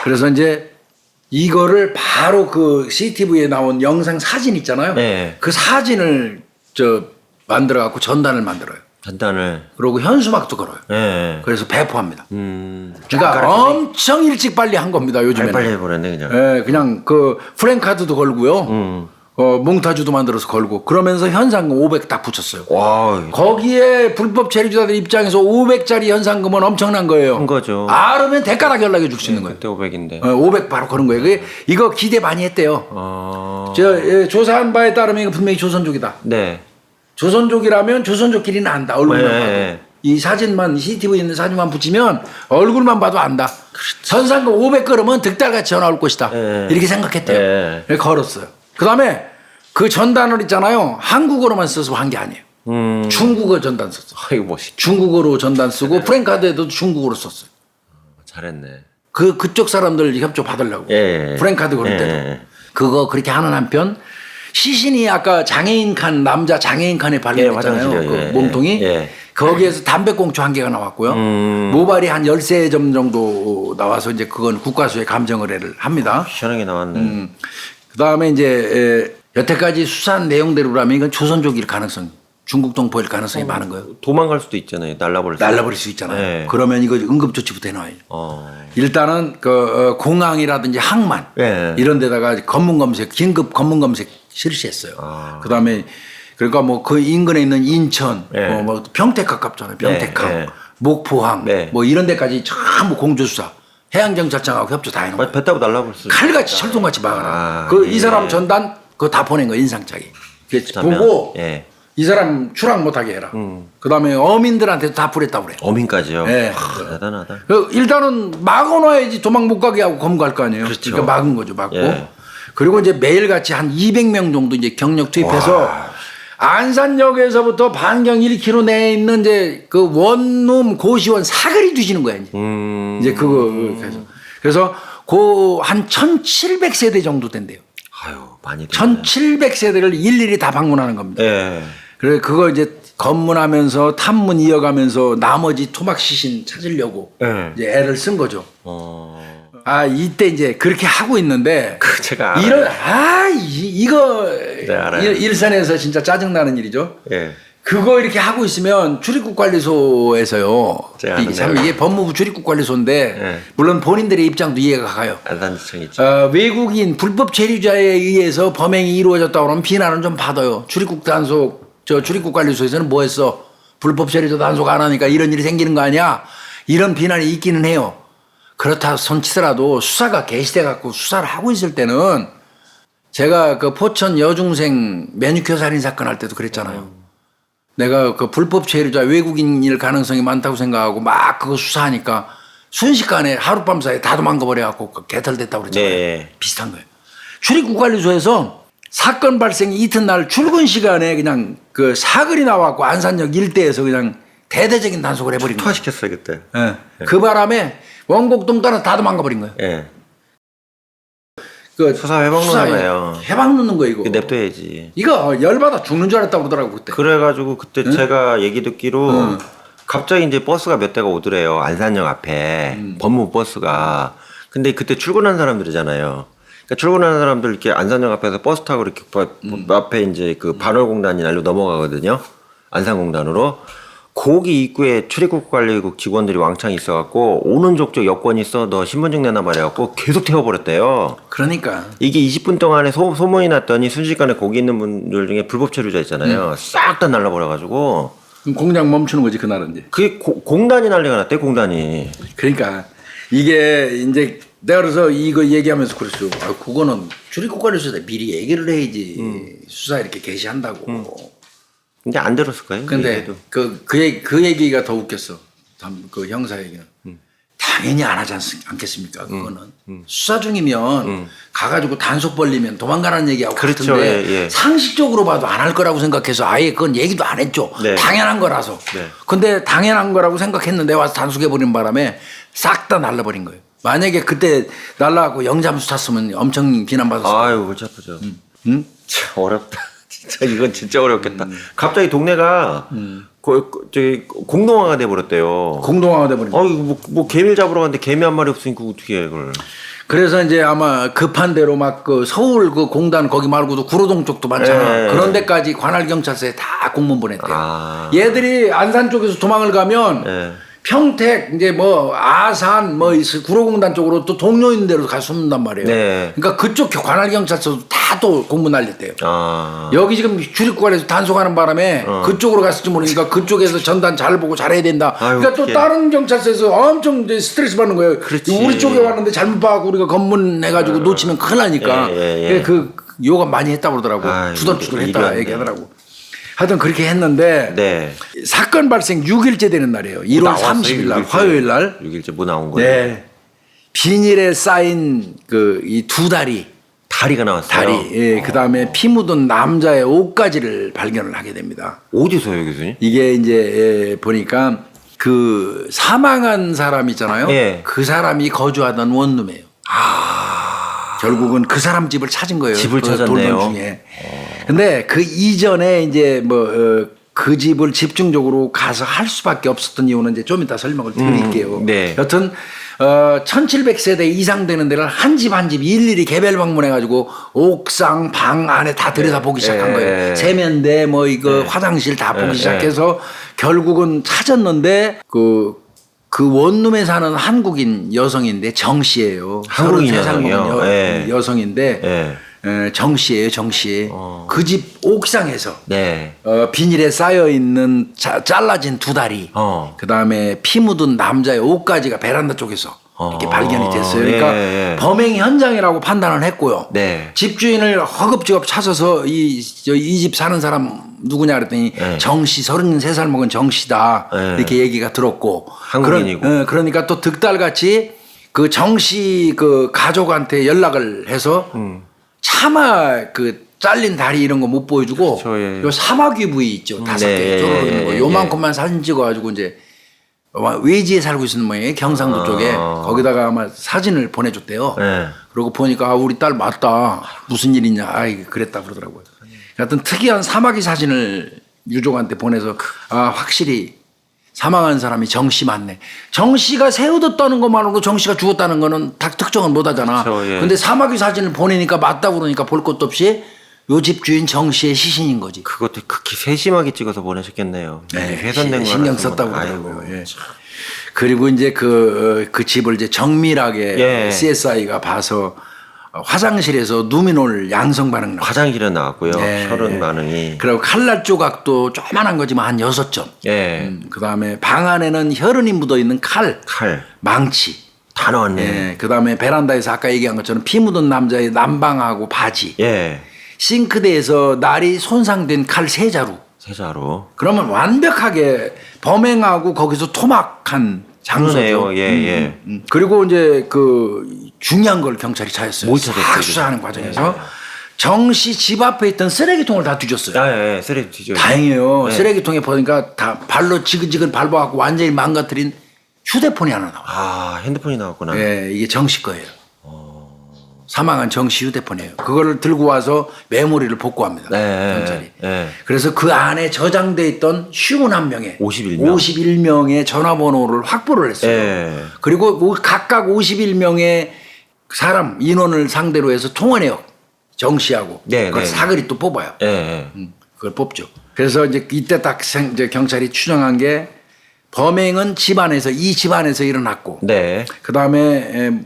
그래서 이제 이거를 바로 그 CCTV에 나온 영상 사진 있잖아요. 네. 그 사진을 만들어 갖고 전단을 만들어요. 전단을. 그리고 현수막도 걸어요. 예. 그래서 배포합니다. 쫙 그러니까 깔았더니 엄청 일찍 빨리 한 겁니다. 요즘에는. 빨리 해버렸네 그냥. 예, 그냥 그 프랭카드도 걸고요. 몽타주도 만들어서 걸고 그러면서 현상금 500 딱 붙였어요. 와. 거기에 불법 체류자들 입장에서 500짜리 현상금은 엄청난 거예요. 큰 거죠. 알으면 대가닥 연락해 줄 수 있는 거예요. 그때 500인데. 500 바로 거는 거예요. 이거 기대 많이 했대요. 조사한 바에 따르면 이거 분명히 조선족이다. 네. 조선족이라면 조선족끼리는 안다. 얼굴만 네. 봐도. 이 사진만 CCTV 있는 사진만 붙이면 얼굴만 봐도 안다. 현상금 500 걸으면 득달같이 전화 올 것이다. 네. 이렇게 생각했대요. 네. 그래서 걸었어요. 그다음에 그 전단을 있잖아요. 한국어로만 써서 한 게 아니에요. 중국어 전단 썼어. 이거 멋있. 중국어로 전단 쓰고 프랭카드에도 중국어로 썼어요. 잘했네. 그쪽 사람들 협조 받으려고. 예. 프랭카드 걸을 때도. 예. 그거 그렇게 하는 한편 시신이 아까 장애인 칸 남자 장애인 칸에 발견했잖아요. 화장실이요. 그 예. 몸통이. 예. 거기에서 담배꽁초 1개가 나왔고요. 모발이 한 13점 정도 나와서 이제 그건 국과수에 감정 의뢰를 합니다. 시원하게 나왔네. 그다음에 이제 여태까지 수사한 내용대로라면 이건 조선족일 가능성, 중국 동포일 가능성이 많은 거예요. 도망갈 수도 있잖아요. 날라버릴 수 있잖아요. 네. 그러면 이거 응급조치부터 해놔야죠. 일단은 공항이라든지 항만 네. 이런 데다가 검문 검색, 긴급 검문 검색 실시했어요. 그다음에 그러니까 뭐 그 인근에 있는 인천, 네. 뭐 평택 가깝잖아요. 평택항, 네. 목포항, 네. 뭐 이런 데까지 전부 공조수사, 해양경찰청하고 협조 다 해놓은 거예요. 배 타고 날라버릴 수 칼같이 철통같이 막아라. 이 예. 사람 전단 그거 다 보낸 거예요. 인상착의. 그렇다면, 보고 예. 이 사람 추락 못하게 해라. 그다음에 어민들한테도 다 뿌렸다고 그래요. 어민까지요. 네. 대단하다. 일단은 막아놔야지 도망 못 가게 하고 검거할 거 아니에요. 그렇죠. 그러니까 막은 거죠. 막고. 예. 그리고 이제 매일같이 한 200명 정도 이제 경력 투입해서 안산역에서부터 반경 1km 내에 있는 이제 그 원룸 고시원 사거리 뒤지는 거야. 이제 그거 그래서 그 한 1,700세대 정도 된대요. 아유 많이. 1,700세대를 일일이 다 방문하는 겁니다. 예. 그래서 그거 이제 검문하면서 탐문 이어가면서 나머지 토막 시신 찾으려고 네. 이제 애를 쓴 거죠. 이때 이제 그렇게 하고 있는데 제가 이거 알아요. 일산에서 진짜 짜증나는 일이죠. 예. 그거 이렇게 하고 있으면 출입국관리소에서요. 제가 아는 이게 법무부 출입국관리소인데 네. 물론 본인들의 입장도 이해가 가요. 안산지청이죠. 외국인 불법 체류자에 의해서 범행이 이루어졌다고 하면 비난은 좀 받아요. 출입국관리소에서는 뭐 했어? 불법 체류자 단속 안 하니까 이런 일이 생기는 거 아니야? 이런 비난이 있기는 해요. 그렇다 손치더라도 수사가 개시돼 갖고 수사를 하고 있을 때는 제가 그 포천 여중생 매니큐어 살인 사건 할 때도 그랬잖아요. 내가 그 불법 체류자 외국인일 가능성이 많다고 생각하고 막 그거 수사하니까 순식간에 하룻밤 사이에 다 도망가버려 갖고 개털됐다고 그랬잖아요. 네. 비슷한 거예요. 출입국관리소에서 사건 발생 이튿날 출근 시간에 그냥 그 사거리 나와갖고 안산역 일대에서 그냥 대대적인 단속을 해버린 거예요. 투하시켰어요 그때. 네. 그 바람에 원곡동 따라 다 도망가버린 거예요. 예. 그 수사 해방론이에요. 해방 넣는 거 이거. 냅둬야지. 이거 열받아 죽는 줄 알았다고 그러더라고 그때. 그래가지고 그때 제가 얘기 듣기로 갑자기 이제 버스가 몇 대가 오더래요. 안산역 앞에 법무부 버스가. 근데 그때 출근한 사람들이잖아요. 그러니까 출근하는 사람들 이렇게 안산역 앞에서 버스 타고 이렇게 앞에 이제 그 반월공단이 날로 넘어가거든요. 안산공단으로. 거기 입구에 출입국 관리국 직원들이 왕창 있어갖고 오는 족족 여권 있어 너 신분증 내놔 말해갖고 계속 태워버렸대요. 그러니까 이게 20분 동안에 소문이 났더니 순식간에 거기 있는 분들 중에 불법 체류자 있잖아요. 싹 다 날라버려가지고 그럼 공장 멈추는 거지 그날은 이제. 그게 공단이 난리가 났대 공단이. 그러니까 이게 이제 내가 그래서 이거 얘기하면서 그랬어. 아, 그거는 출입국 관리소에다 미리 얘기를 해야지 수사 이렇게 개시한다고. 근데 안 들었을 거예요. 근데 그 얘기가 더 웃겼어. 그 형사 얘기는. 당연히 안 하지 않겠습니까? 그거는 수사 중이면 가가지고 단속 벌리면 도망가라는 얘기하고 그렇죠. 같은데 예, 예. 상식적으로 봐도 안 할 거라고 생각해서 아예 그건 얘기도 안 했죠. 네. 당연한 거라서. 네. 근데 당연한 거라고 생각했는데 와서 단속해버린 바람에 싹 다 날라버린 거예요. 만약에 그때 날라가고 영잠수 탔으면 엄청 비난받았을 거예요. 아유 골치 아프죠. 참 어렵다. 진짜 이건 진짜 어렵겠다. 갑자기 동네가 저기 공동화가 돼버렸대요. 공동화가 돼버린 거예요. 뭐 개미를 잡으러 갔는데 개미 한 마리 없으니까 어떻게 해 그걸. 그래서 이제 아마 급한 대로 막 그 서울 그 공단 거기 말고도 구로동 쪽도 많잖아. 예. 그런 데까지 관할 경찰서에 다 공문 보냈대요. 아. 얘들이 안산 쪽에서 도망을 가면 예. 평택 이제 뭐 아산 뭐 구로공단 쪽으로 또 동료 있는 데로 가 숨는단 말이에요. 네. 그러니까 그쪽 관할 경찰서도 다 또 공문 날렸대요. 아. 여기 지금 출입구에서 단속하는 바람에 그쪽으로 갔을지 모르니까 그쪽에서 전단 잘 보고 잘해야 된다. 아유, 그러니까 또 어떡해. 다른 경찰서에서 엄청 이제 스트레스 받는 거예요. 그렇지. 우리 쪽에 왔는데 잘못 봐갖고 우리가 검문해가지고 놓치면 큰일 나니까. 예. 그 요가 많이 했다고 그러더라고. 아유, 투덜투덜 일이 했다 없네. 얘기하더라고. 하여튼 그렇게 했는데 네. 사건 발생 6일째 되는 날이에요. 1월 나왔어요, 30일 날 6일째. 화요일 날. 6일째 뭐 나온 거예요? 네. 비닐에 쌓인 그 이 두 다리. 다리가 나왔어요. 다리, 예, 그 다음에 피 묻은 남자의 옷가지를 발견을 하게 됩니다. 어디서요, 교수님? 이게 이제 예, 보니까 그 사망한 사람 있잖아요. 예. 그 사람이 거주하던 원룸이에요. 결국은 그 사람 집을 찾은 거예요. 집을 그 찾았네요. 돌봄 중에. 근데 그 이전에 이제 뭐 그 집을 집중적으로 가서 할 수밖에 없었던 이유는 이제 좀 이따 설명을 드릴게요. 네. 여튼 1700세대 이상 되는 데를 한 집 한 집 일일이 개별 방문해가지고 옥상 방 안에 다 들여다보기 시작한 거예요. 세면대 뭐 이거 화장실 다 보기 시작해서 결국은 찾았는데 그 원룸에 사는 한국인 여성인데 정 씨예요. 한국인 33살 먹은 여성이요? 예. 여성인데 예. 정 씨예요. 정 씨. 그 집 옥상에서 네. 비닐에 쌓여 있는 잘라진 두 다리, 그 다음에 피 묻은 남자의 옷가지가 베란다 쪽에서 이렇게 발견이 됐어요. 그러니까 예. 범행 현장이라고 판단을 했고요. 네. 집주인을 허겁지겁 찾아서 이 집 사는 사람 누구냐 그랬더니 정 씨, 33살 먹은 정 씨다. 네. 이렇게 얘기가 들었고. 한국인이고. 그러니까 또 득달같이 그 정 씨 그 가족한테 연락을 해서 차마 그 잘린 다리 이런 거 못 보여주고 그렇죠, 예. 요 사마귀 부위 있죠. 5개 네, 쪼르르 있는 거. 예. 요만큼만 사진 찍어가지고 이제 외지에 살고 있는 모양이에요. 경상도 쪽에 거기다가 아마 사진을 보내줬대요. 네. 그러고 보니까 우리 딸 맞다. 무슨 일이냐. 그랬다 그러더라고요. 하여튼 특이한 사마귀 사진을 유족한테 보내서 확실히 사망한 사람이 정 씨 맞네. 정 씨가 새 옷 얻었다는 것만으로도 정 씨가 죽었다는 거는 다 특정은 못 하잖아. 그렇죠, 예. 근데 사마귀 사진을 보내니까 맞다고 그러니까 볼 것도 없이 요 집 주인 정 씨의 시신인 거지. 그것도 극히 세심하게 찍어서 보내셨겠네요. 훼손된 거 신경 썼다고 그러더라고요. 예. 그리고 이제 그 집을 이제 정밀하게 예. CSI가 봐서 화장실에서 누미놀 양성 반응 나왔어요. 화장실에 나왔고요. 네. 혈흔 반응이. 그리고 칼날 조각도 조그만한 거지만 한 6점. 예. 그다음에 방 안에는 혈흔이 묻어 있는 칼, 망치. 다 나왔네. 예. 그다음에 베란다에서 아까 얘기한 것처럼 피 묻은 남자의 남방하고 바지. 예. 싱크대에서 날이 손상된 칼 3자루. 세자로. 그러면 완벽하게 범행하고 거기서 토막한 장소죠. 그러네요. 예. 그리고 이제 그 중요한 걸 경찰이 찾았어요. 뭘 찾았어요, 싹 수사하는 과정에서 정 씨 집 앞에 있던 쓰레기통을 다 뒤졌어요. 예. 쓰레기 뒤져. 다행이에요. 쓰레기통에 보니까 다 발로 지근지근 밟아갖고 완전히 망가뜨린 휴대폰이 하나 나와요. 핸드폰이 나왔구나. 예, 이게 정 씨 거예요. 사망한 정 씨 휴대폰이에요. 그거를 들고 와서 메모리를 복구합니다. 경찰이. 그래서 그 안에 저장돼 있던 51명의 51명의 전화번호를 확보를 했어요. 그리고 각각 51명의 사람 인원을 상대로 해서 통화내역 정 씨하고 그걸 사거리 또 뽑아요. 그걸 뽑죠. 그래서 이제 이때 딱 이제 경찰이 추정한 게 범행은 집안에서 이 집안에서 일어났고 네. 그다음에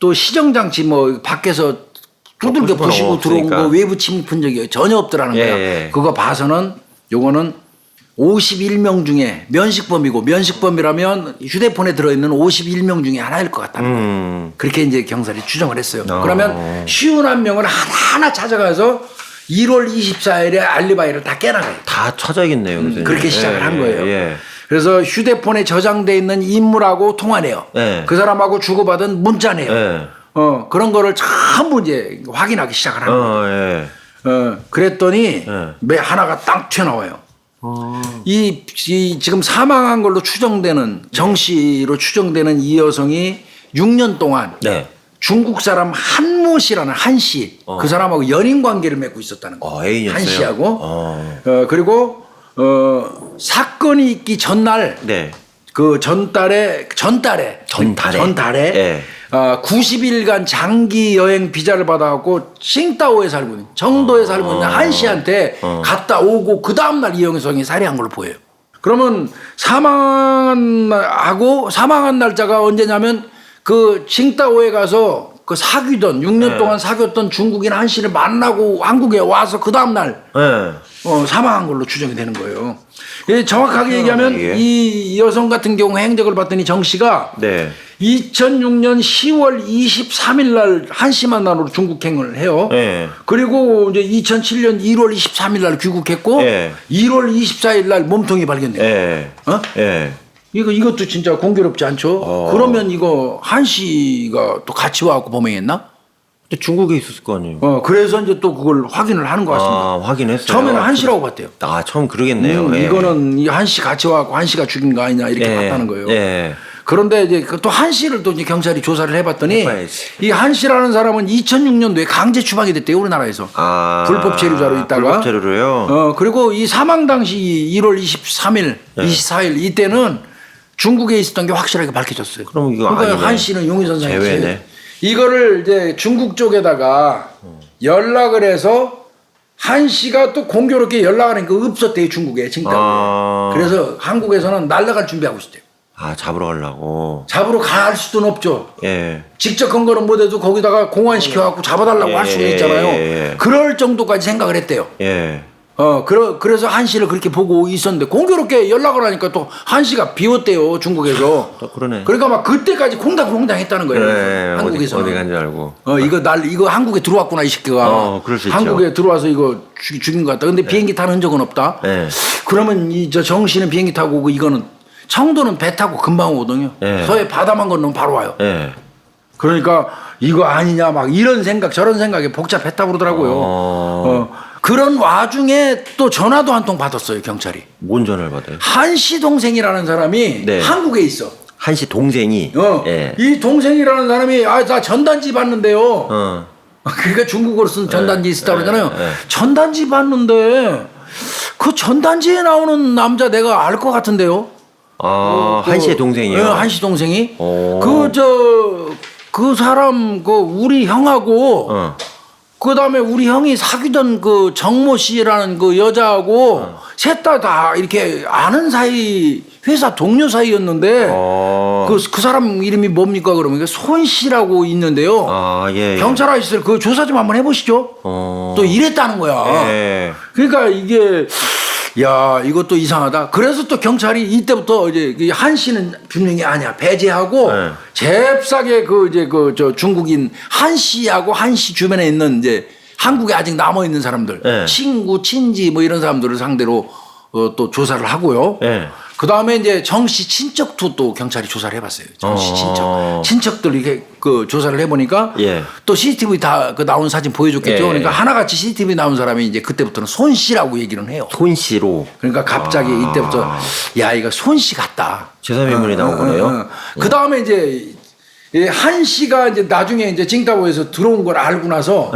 또 시정장치 뭐 밖에서 두들겨 뭐 부시고 들어온 없으니까. 거 외부 침입한 적이 전혀 없더라는 예, 거야. 예. 그거 봐서는 요거는 51명 중에 면식범이고 면식범이라면 휴대폰에 들어있는 51명 중에 하나일 것 같다는 거예요. 그렇게 이제 경찰이 추정을 했어요. 그러면 51명을 하나하나 찾아가서 1월 24일에 알리바이를 다 깨나가요. 다 찾아야겠네요. 교수님. 그렇게 시작을 한 거예요. 예. 그래서 휴대폰에 저장돼 있는 인물하고 통화내요. 예. 그 사람하고 주고받은 문자네요. 예. 그런 거를 전부 이제 확인하기 시작을 하는 거예요. 예. 그랬더니 예. 매 하나가 딱 튀어나와요. 이 지금 사망한 걸로 추정되는 정 씨로 추정되는 이 여성이 6년 동안 네. 중국 사람 한모 씨라는 한 씨, 그 사람하고 연인 관계를 맺고 있었다는 거예요. 애인이었어요. 한 씨하고. 그리고 사건이 있기 전날 네. 그 전달에 예. 90일간 장기 여행 비자를 받아갖고 칭다오에 살고 있는 정도에 살고 있는 한 씨한테 갔다 오고 그 다음날 이 여성이 살해한 걸로 보여요. 그러면 사망한 날짜가 언제냐면 그 칭다오에 가서 그 사귀던 6년 동안 사귀었던 중국인 한 씨를 만나고 한국에 와서 그 다음날 사망한 걸로 추정이 되는 거예요. 정확하게 얘기하면 이게. 이 여성 같은 경우 행적을 봤더니 정 씨가 네. 2006년 10월 23일 날 한 씨 만나러 중국행을 해요. 네. 그리고 이제 2007년 1월 23일 날 귀국했고 네. 1월 24일 날 몸통이 발견돼요. 예. 어? 예. 이것도 진짜 공교롭지 않죠? 그러면 이거 한 씨가 또 같이 와갖고 범행했나? 근데 중국에 있었을 거 아니에요. 그래서 이제 또 그걸 확인을 하는 것 같습니다. 확인했어요. 처음에는 한 씨라고 봤대요. 처음 그러겠네요. 예. 이거는 이 한 씨 같이 와갖고 한 씨가 죽인 거 아니냐 이렇게 봤다는 거예요. 예. 그런데 이제 또 한 씨를 또 이제 경찰이 조사를 해봤더니 해봐야지. 이 한 씨라는 사람은 2006년도에 강제 추방이 됐대요 우리나라에서. 불법 체류자로 있다가. 불법 체류로요. 그리고 이 사망 당시 1월 23일, 24일 이때는 중국에 있었던 게 확실하게 밝혀졌어요. 그럼 이거 그러니까 아니네. 한 씨는 용의선상에 제외네. 이거를 이제 중국 쪽에다가 연락을 해서 한 씨가 또 공교롭게 연락하는 게 없었대요 중국에 지금까지. 그래서 한국에서는 날아갈 준비하고 있었대요. 잡으러 가려고. 잡으러 갈 수는 없죠. 예. 직접 근거는 못해도 거기다가 공안시켜갖고 잡아달라고 할 수는 있잖아요. 그럴 정도까지 생각을 했대요. 예. 그래서 한 씨를 그렇게 보고 있었는데 공교롭게 연락을 하니까 또 한 씨가 비웠대요 중국에서. 또 그러네. 그러니까 막 그때까지 콩닥콩닥 했다는 거예요. 그래. 한국에서. 어디 간줄 알고. 이거 한국에 들어왔구나 이 새끼가. 그럴 수 있죠. 한국에 들어와서 이거 죽인 것 같다. 근데 비행기 타는 흔적은 없다. 네. 그러면 저 정 씨는 비행기 타고 오고 이거는 청도는 배 타고 금방 오거든요. 네. 서해 바다만 건너면 바로 와요. 예. 그러니까 이거 아니냐 막 이런 생각 저런 생각이 복잡했다고 그러더라고요. 그런 와중에 또 전화도 한 통 받았어요 경찰이. 뭔 전화를 받아요? 한 씨 동생이라는 사람이 네. 한국에 있어. 한 씨 동생이. 예. 이 동생이라는 사람이 나 전단지 받는데요. 그러니까 중국어로 쓴 전단지 있었다고 그러잖아요. 전단지 받는데 그 전단지에 나오는 남자 내가 알 것 같은데요. 한 씨의 동생이요? 한 씨 동생이. 그 사람 우리 형하고 그 다음에 우리 형이 사귀던 그 정모 씨라는 그 여자하고 셋 다 이렇게 아는 사이 회사 동료 사이였는데 그 사람 이름이 뭡니까 그러면 손 씨라고 있는데요. 예. 경찰 아저씨들 그 조사 좀 한번 해보시죠. 또 이랬다는 거야. 예. 그러니까 이게 야 이것도 이상하다. 그래서 또 경찰이 이때부터 이제 한 씨는 분명히 아니야 배제하고 잽싸게 저 중국인 한 씨하고 한 씨 주변에 있는 이제 한국에 아직 남아 있는 사람들 친구 친지 뭐 이런 사람들을 상대로 또 조사를 하고요. 그 다음에 이제 정 씨 친척도 또 경찰이 조사를 해봤어요. 정 씨 친척들 이렇게 그 조사를 해보니까 또 CCTV 다 그 나온 사진 보여줬겠죠. 그러니까 하나같이 CCTV 나온 사람이 이제 그때부터는 손 씨라고 얘기를 해요. 손 씨로. 그러니까 갑자기 이때부터 야 이거 손 씨 같다. 제사민물이 나온 거네요. 그 다음에 이제 한 씨가 이제 나중에 이제 징다오에서 들어온 걸 알고 나서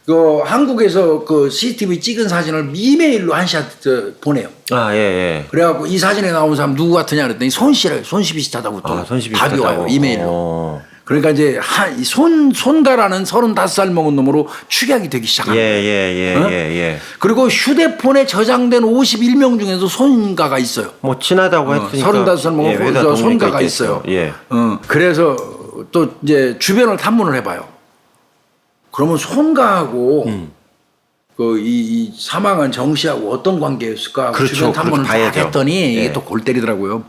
그 한국에서 그 CCTV 찍은 사진을 이메일로 한 씨한테 보내요. 예. 그래갖고 이 사진에 나온 사람 누구 같으냐 그랬더니 손 씨래. 손 씨 비슷하다고 또 손씨 답이 비슷하다고. 와요 이메일로. 그러니까 이제 이 손가라는 35살 먹은 놈으로 축약이 되기 시작한 거예요. 예. 그리고 휴대폰에 저장된 51명 중에도 손가가 있어요. 뭐 친하다고 했으니까 35살 먹은 회사 손가가 동료니까 있어요. 예. 그래서 또 이제 주변을 탐문을 해봐요. 그러면 손가하고 이 사망한 정 씨하고 어떤 관계였을까? 그렇죠. 주변 탐문을 다 봐야죠. 했더니 예. 이게 또 골 때리더라고요.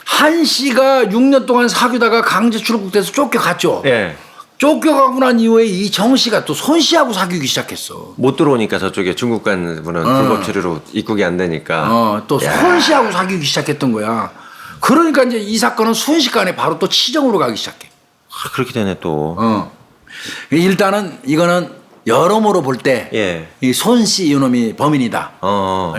한 씨가 6년 동안 사귀다가 강제 출국돼서 쫓겨갔죠. 예. 쫓겨가고 난 이후에 이 정 씨가 또 손 씨하고 사귀기 시작했어. 못 들어오니까 저쪽에 중국 간 분은 불법 체류로 입국이 안 되니까. 또 손 씨하고 사귀기 시작했던 거야. 그러니까 이제 이 사건은 순식간에 바로 또 치정으로 가기 시작해. 그렇게 되네 또. 일단은 이거는 여러모로 볼 때 이 예. 손 씨 이놈이 범인이다.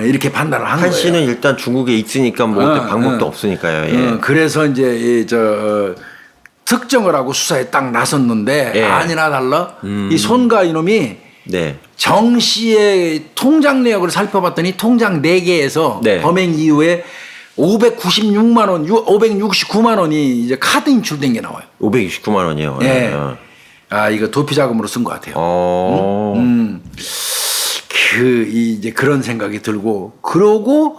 이렇게 판단을 한 한 거예요. 씨는 일단 중국에 있으니까 뭐 어때 방법도 없으니까요. 예. 그래서 이제 특정을 하고 수사에 딱 나섰는데 예. 아니나 달라 이 손가 이놈이 네. 정 씨의 통장 내역을 살펴봤더니 통장 4개에서 네. 범행 이후에 596만 원, 569만 원이 이제 카드 인출된 게 나와요. 569만 원이요. 예. 이거 도피 자금으로 쓴 것 같아요. 이제 그런 생각이 들고, 그러고,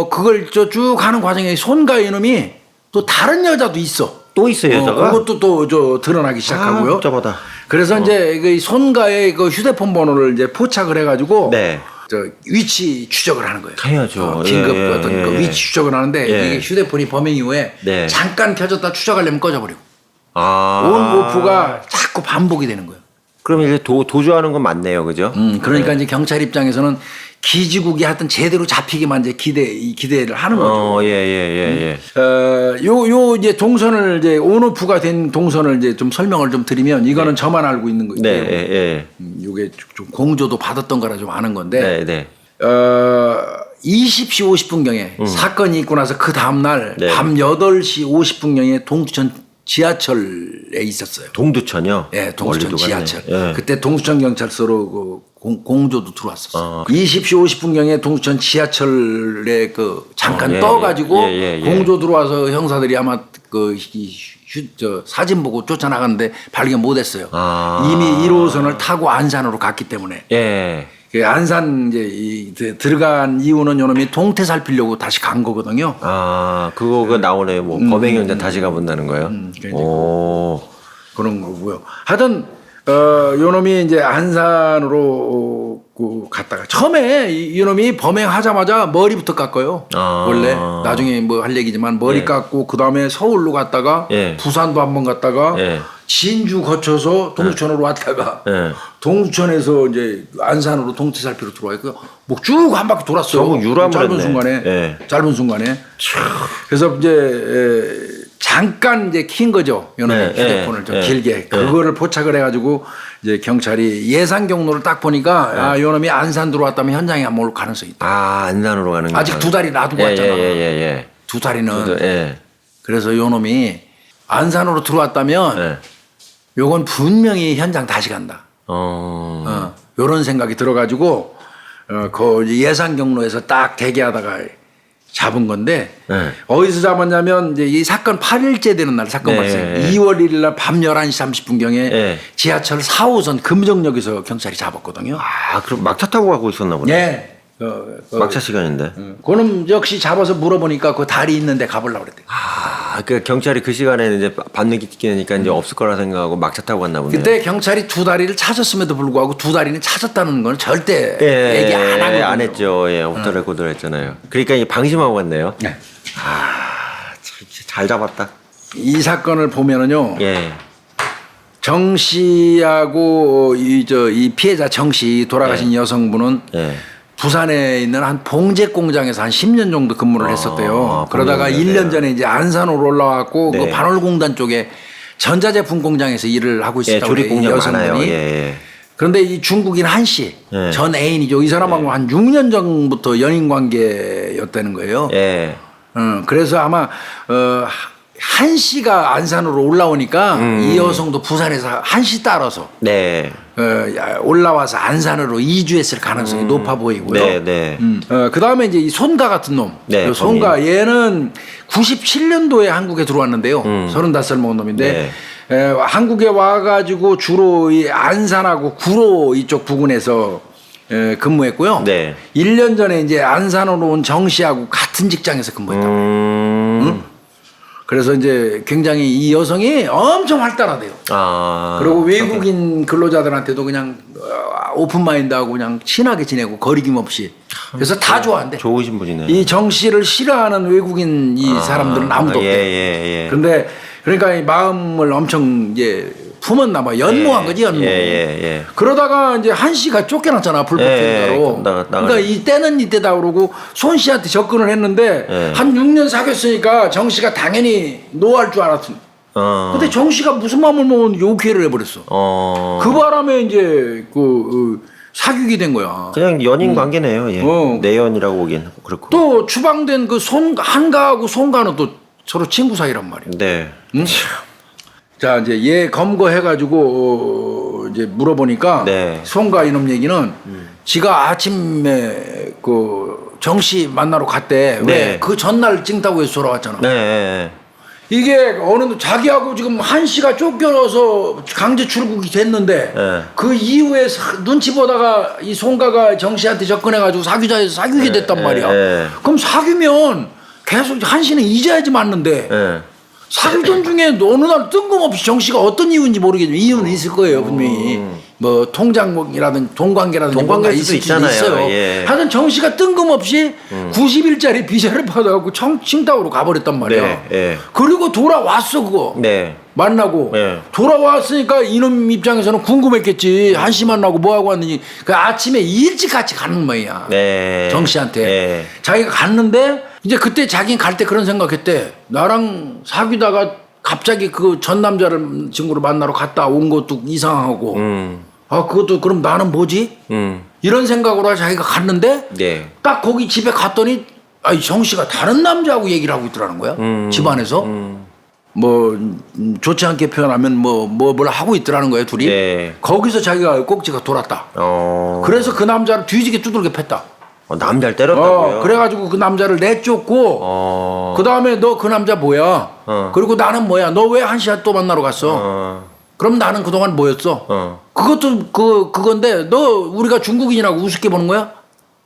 그걸 쭉 가는 과정에 손가 이놈이 또 다른 여자도 있어. 또 있어요 여자가? 그것도 또 드러나기 시작하고요. 복잡하다. 그래서 이제 그 손가의 그 휴대폰 번호를 이제 포착을 해가지고, 네. 위치 추적을 하는 거예요. 해야죠. 긴급 예, 어떤 예, 그 예. 위치 추적을 하는데 예. 이게 휴대폰이 범행 이후에 네. 잠깐 켜졌다 추적하려면 꺼져버리고 온 오프가 자꾸 반복이 되는 거예요. 그럼 이제 도주하는 건 맞네요, 그죠? 그러니까 이제 경찰 입장에서는 기지국이 하여튼 제대로 잡히기만 이제 기대를 하는 거죠. 예. 요 이제 동선을 이제 온오프가 된 동선을 이제 좀 설명을 좀 드리면 이거는 저만 알고 있는 거예요. 네. 요게 좀 공조도 받았던 거라 좀 아는 건데. 네. 20시 50분경에 사건이 있고 나서 그 다음날 네. 밤 8시 50분경에 동두천 지하철에 있었어요. 동두천이요? 예, 동두천 멀리도 지하철. 갔네. 예. 그때 동두천 경찰서로 공조도 들어왔었어요. 20시 50분경에 동두천 지하철에 잠깐 떠가지고 공조 들어와서 형사들이 아마 사진 보고 쫓아나갔는데 발견 못했어요. 이미 1호선을 타고 안산으로 갔기 때문에. 예. 그 안산 이제 들어간 이유는 요놈이 동태 살피려고 다시 간 거거든요. 그거가 나오네요. 뭐 범행 현장 다시 가본다는 거예요. 오. 그런 거고요. 하여튼 요놈이 이제 안산으로 갔다가 처음에 이놈이 범행하자마자 머리부터 깎아요. 원래 나중에 뭐 할 얘기지만 머리 깎고 그 다음에 서울로 갔다가 부산도 한번 갔다가 진주 거쳐서 동두천으로 왔다가 동두천에서 이제 안산으로 동태살피로 들어와요. 뭐 쭉 한 바퀴 돌았어요. 저거 유람을 짧은 했네. 순간에 짧은 순간에. 그래서 이제 잠깐 이제 킨 거죠. 요놈의 휴대폰을 좀 길게 그거를 포착을 해가지고 이제 경찰이 예상 경로를 딱 보니까 요놈이 안산 들어왔다면 현장에 안 올 가능성이 있다. 안산으로 가는 거. 아직 2달이 놔두고 왔잖아. 두 달이는. 그래서 요놈이 안산으로 들어왔다면 요건 분명히 현장 다시 간다. 요런 생각이 들어가지고 그 예상 경로에서 딱 대기하다가 잡은 건데 어디서 잡았냐면 이제 이 사건 8일째 되는 날 사건 발생 2월 1일 날 밤 11시 30분경에 지하철 4호선 금정역에서 경찰이 잡았거든요. 그럼 막차 타고 가고 있었나 보네. 네. 막차 시간인데. 그놈 역시 잡아서 물어보니까 그 다리 있는데 가보려고 그랬대. 그 경찰이 그 시간에는 이제 밤늦게 뛰니까 이제 없을 거라 생각하고 막차 타고 갔나 보네. 그때 경찰이 2다리를 찾았음에도 불구하고 2다리는 찾았다는 건 절대 얘기 안 하거든요. 안 했죠. 오프 더 레코드를 했잖아요. 그러니까 이 방심하고 갔네요. 네. 잘 잡았다. 이 사건을 보면은요. 예. 정 씨하고 이 피해자 정 씨 돌아가신 여성분은 부산에 있는 한 봉제 공장에서 한 10년 정도 근무를 했었대요. 그러다가 1년 전에 이제 안산으로 올라왔고 그 반월공단 쪽에 전자제품 공장에서 일을 하고 있었다고 조립 공장 여성분이. 많아요. 그런데 이 중국인 한 씨, 전 애인이죠. 이 사람하고 한 6년 전부터 연인 관계였다는 거예요. 그래서 아마 한 씨가 안산으로 올라오니까 이 여성도 부산에서 한 씨 따라서 올라와서 안산으로 이주했을 가능성이 높아 보이고요. 그 다음에 이제 이 손가 같은 놈. 손가 얘는 97년도에 한국에 들어왔는데요. 35살 먹은 놈인데 한국에 와가지고 주로 이 안산하고 구로 이쪽 부근에서 근무했고요. 네. 1년 전에 이제 안산으로 온 정 씨하고 같은 직장에서 근무했다. 그래서 이제 굉장히 이 여성이 엄청 활달하대요. 아. 그리고 외국인 근로자들한테도 그냥 오픈마인드하고 그냥 친하게 지내고 거리낌 없이. 그래서 다 좋아한대. 좋으신 분이네. 이 정 씨를 싫어하는 외국인 이 사람들은 아무도 없대. 예. 그런데 그러니까 이 마음을 엄청 이제 품었나 봐. 연모한 거지, 연모. 예. 그러다가 이제 한 씨가 쫓겨났잖아, 불법행위로. 그러니까 이때는 이때다 그러고 손 씨한테 접근을 했는데 한 6년 사귀었으니까 정 씨가 당연히 노할 줄 알았어. 근데 정 씨가 무슨 마음을 먹으면 욕해를 해버렸어. 그 바람에 이제 사귀게 된 거야. 그냥 연인 관계네요. 예. 내연이라고 보기엔 그렇고. 또 추방된 그 한가하고 송가는 또 서로 친구 사이란 말이야. 네. 자 이제 얘 검거해가지고 이제 물어보니까 네. 송가 이놈 얘기는 지가 아침에 그 정씨 만나러 갔대. 네. 왜 그 전날 찡따구에서 돌아왔잖아. 네. 이게 어느 자기하고 지금 한 씨가 쫓겨서 강제 출국이 됐는데 그 이후에 눈치 보다가 이 송가가 정 씨한테 접근해가지고 사귀자 해서 사귀게 됐단 말이야. 그럼 사귀면 계속 한 씨는 잊어야지 맞는데. 사귀던 중에 어느 날 뜬금없이 정 씨가 어떤 이유인지 모르겠지만 이유는 있을 거예요 분명히. 뭐 통장이라든지 돈관계라든지 뭔가 있을 수도 있어요. 예. 하여튼 정 씨가 뜬금없이 90일짜리 비자를 받아갖고 칭다오로 가버렸단 말이야. 네. 그리고 돌아왔어 그거. 네. 만나고 네. 돌아왔으니까 이놈 입장에서는 궁금했겠지. 한 씨 만나고 뭐 하고 왔는지. 그 아침에 일찍 같이 가는 모양이야. 네. 정 씨한테. 네. 자기가 갔는데 이제 그때 자기는 갈 때 그런 생각했대. 나랑 사귀다가 갑자기 그 전 남자를 친구로 만나러 갔다 온 것도 이상하고. 아 그것도 그럼 나는 뭐지? 이런 생각으로 자기가 갔는데 네. 딱 거기 집에 갔더니 아이 정 씨가 다른 남자하고 얘기를 하고 있더라는 거야. 집안에서. 뭐 좋지 않게 표현하면 뭘 하고 있더라는 거예요 둘이. 네. 거기서 자기가 꼭지가 돌았다. 그래서 그 남자를 뒤지게 두들겨 팼다. 남자를 때렸다고요? 그래가지고 그 남자를 내쫓고 그 다음에 너 그 남자 뭐야? 그리고 나는 뭐야? 너 왜 한 씨야 또 만나러 갔어? 그럼 나는 그동안 뭐였어? 그것도 그건데 너 우리가 중국인이라고 우습게 보는 거야?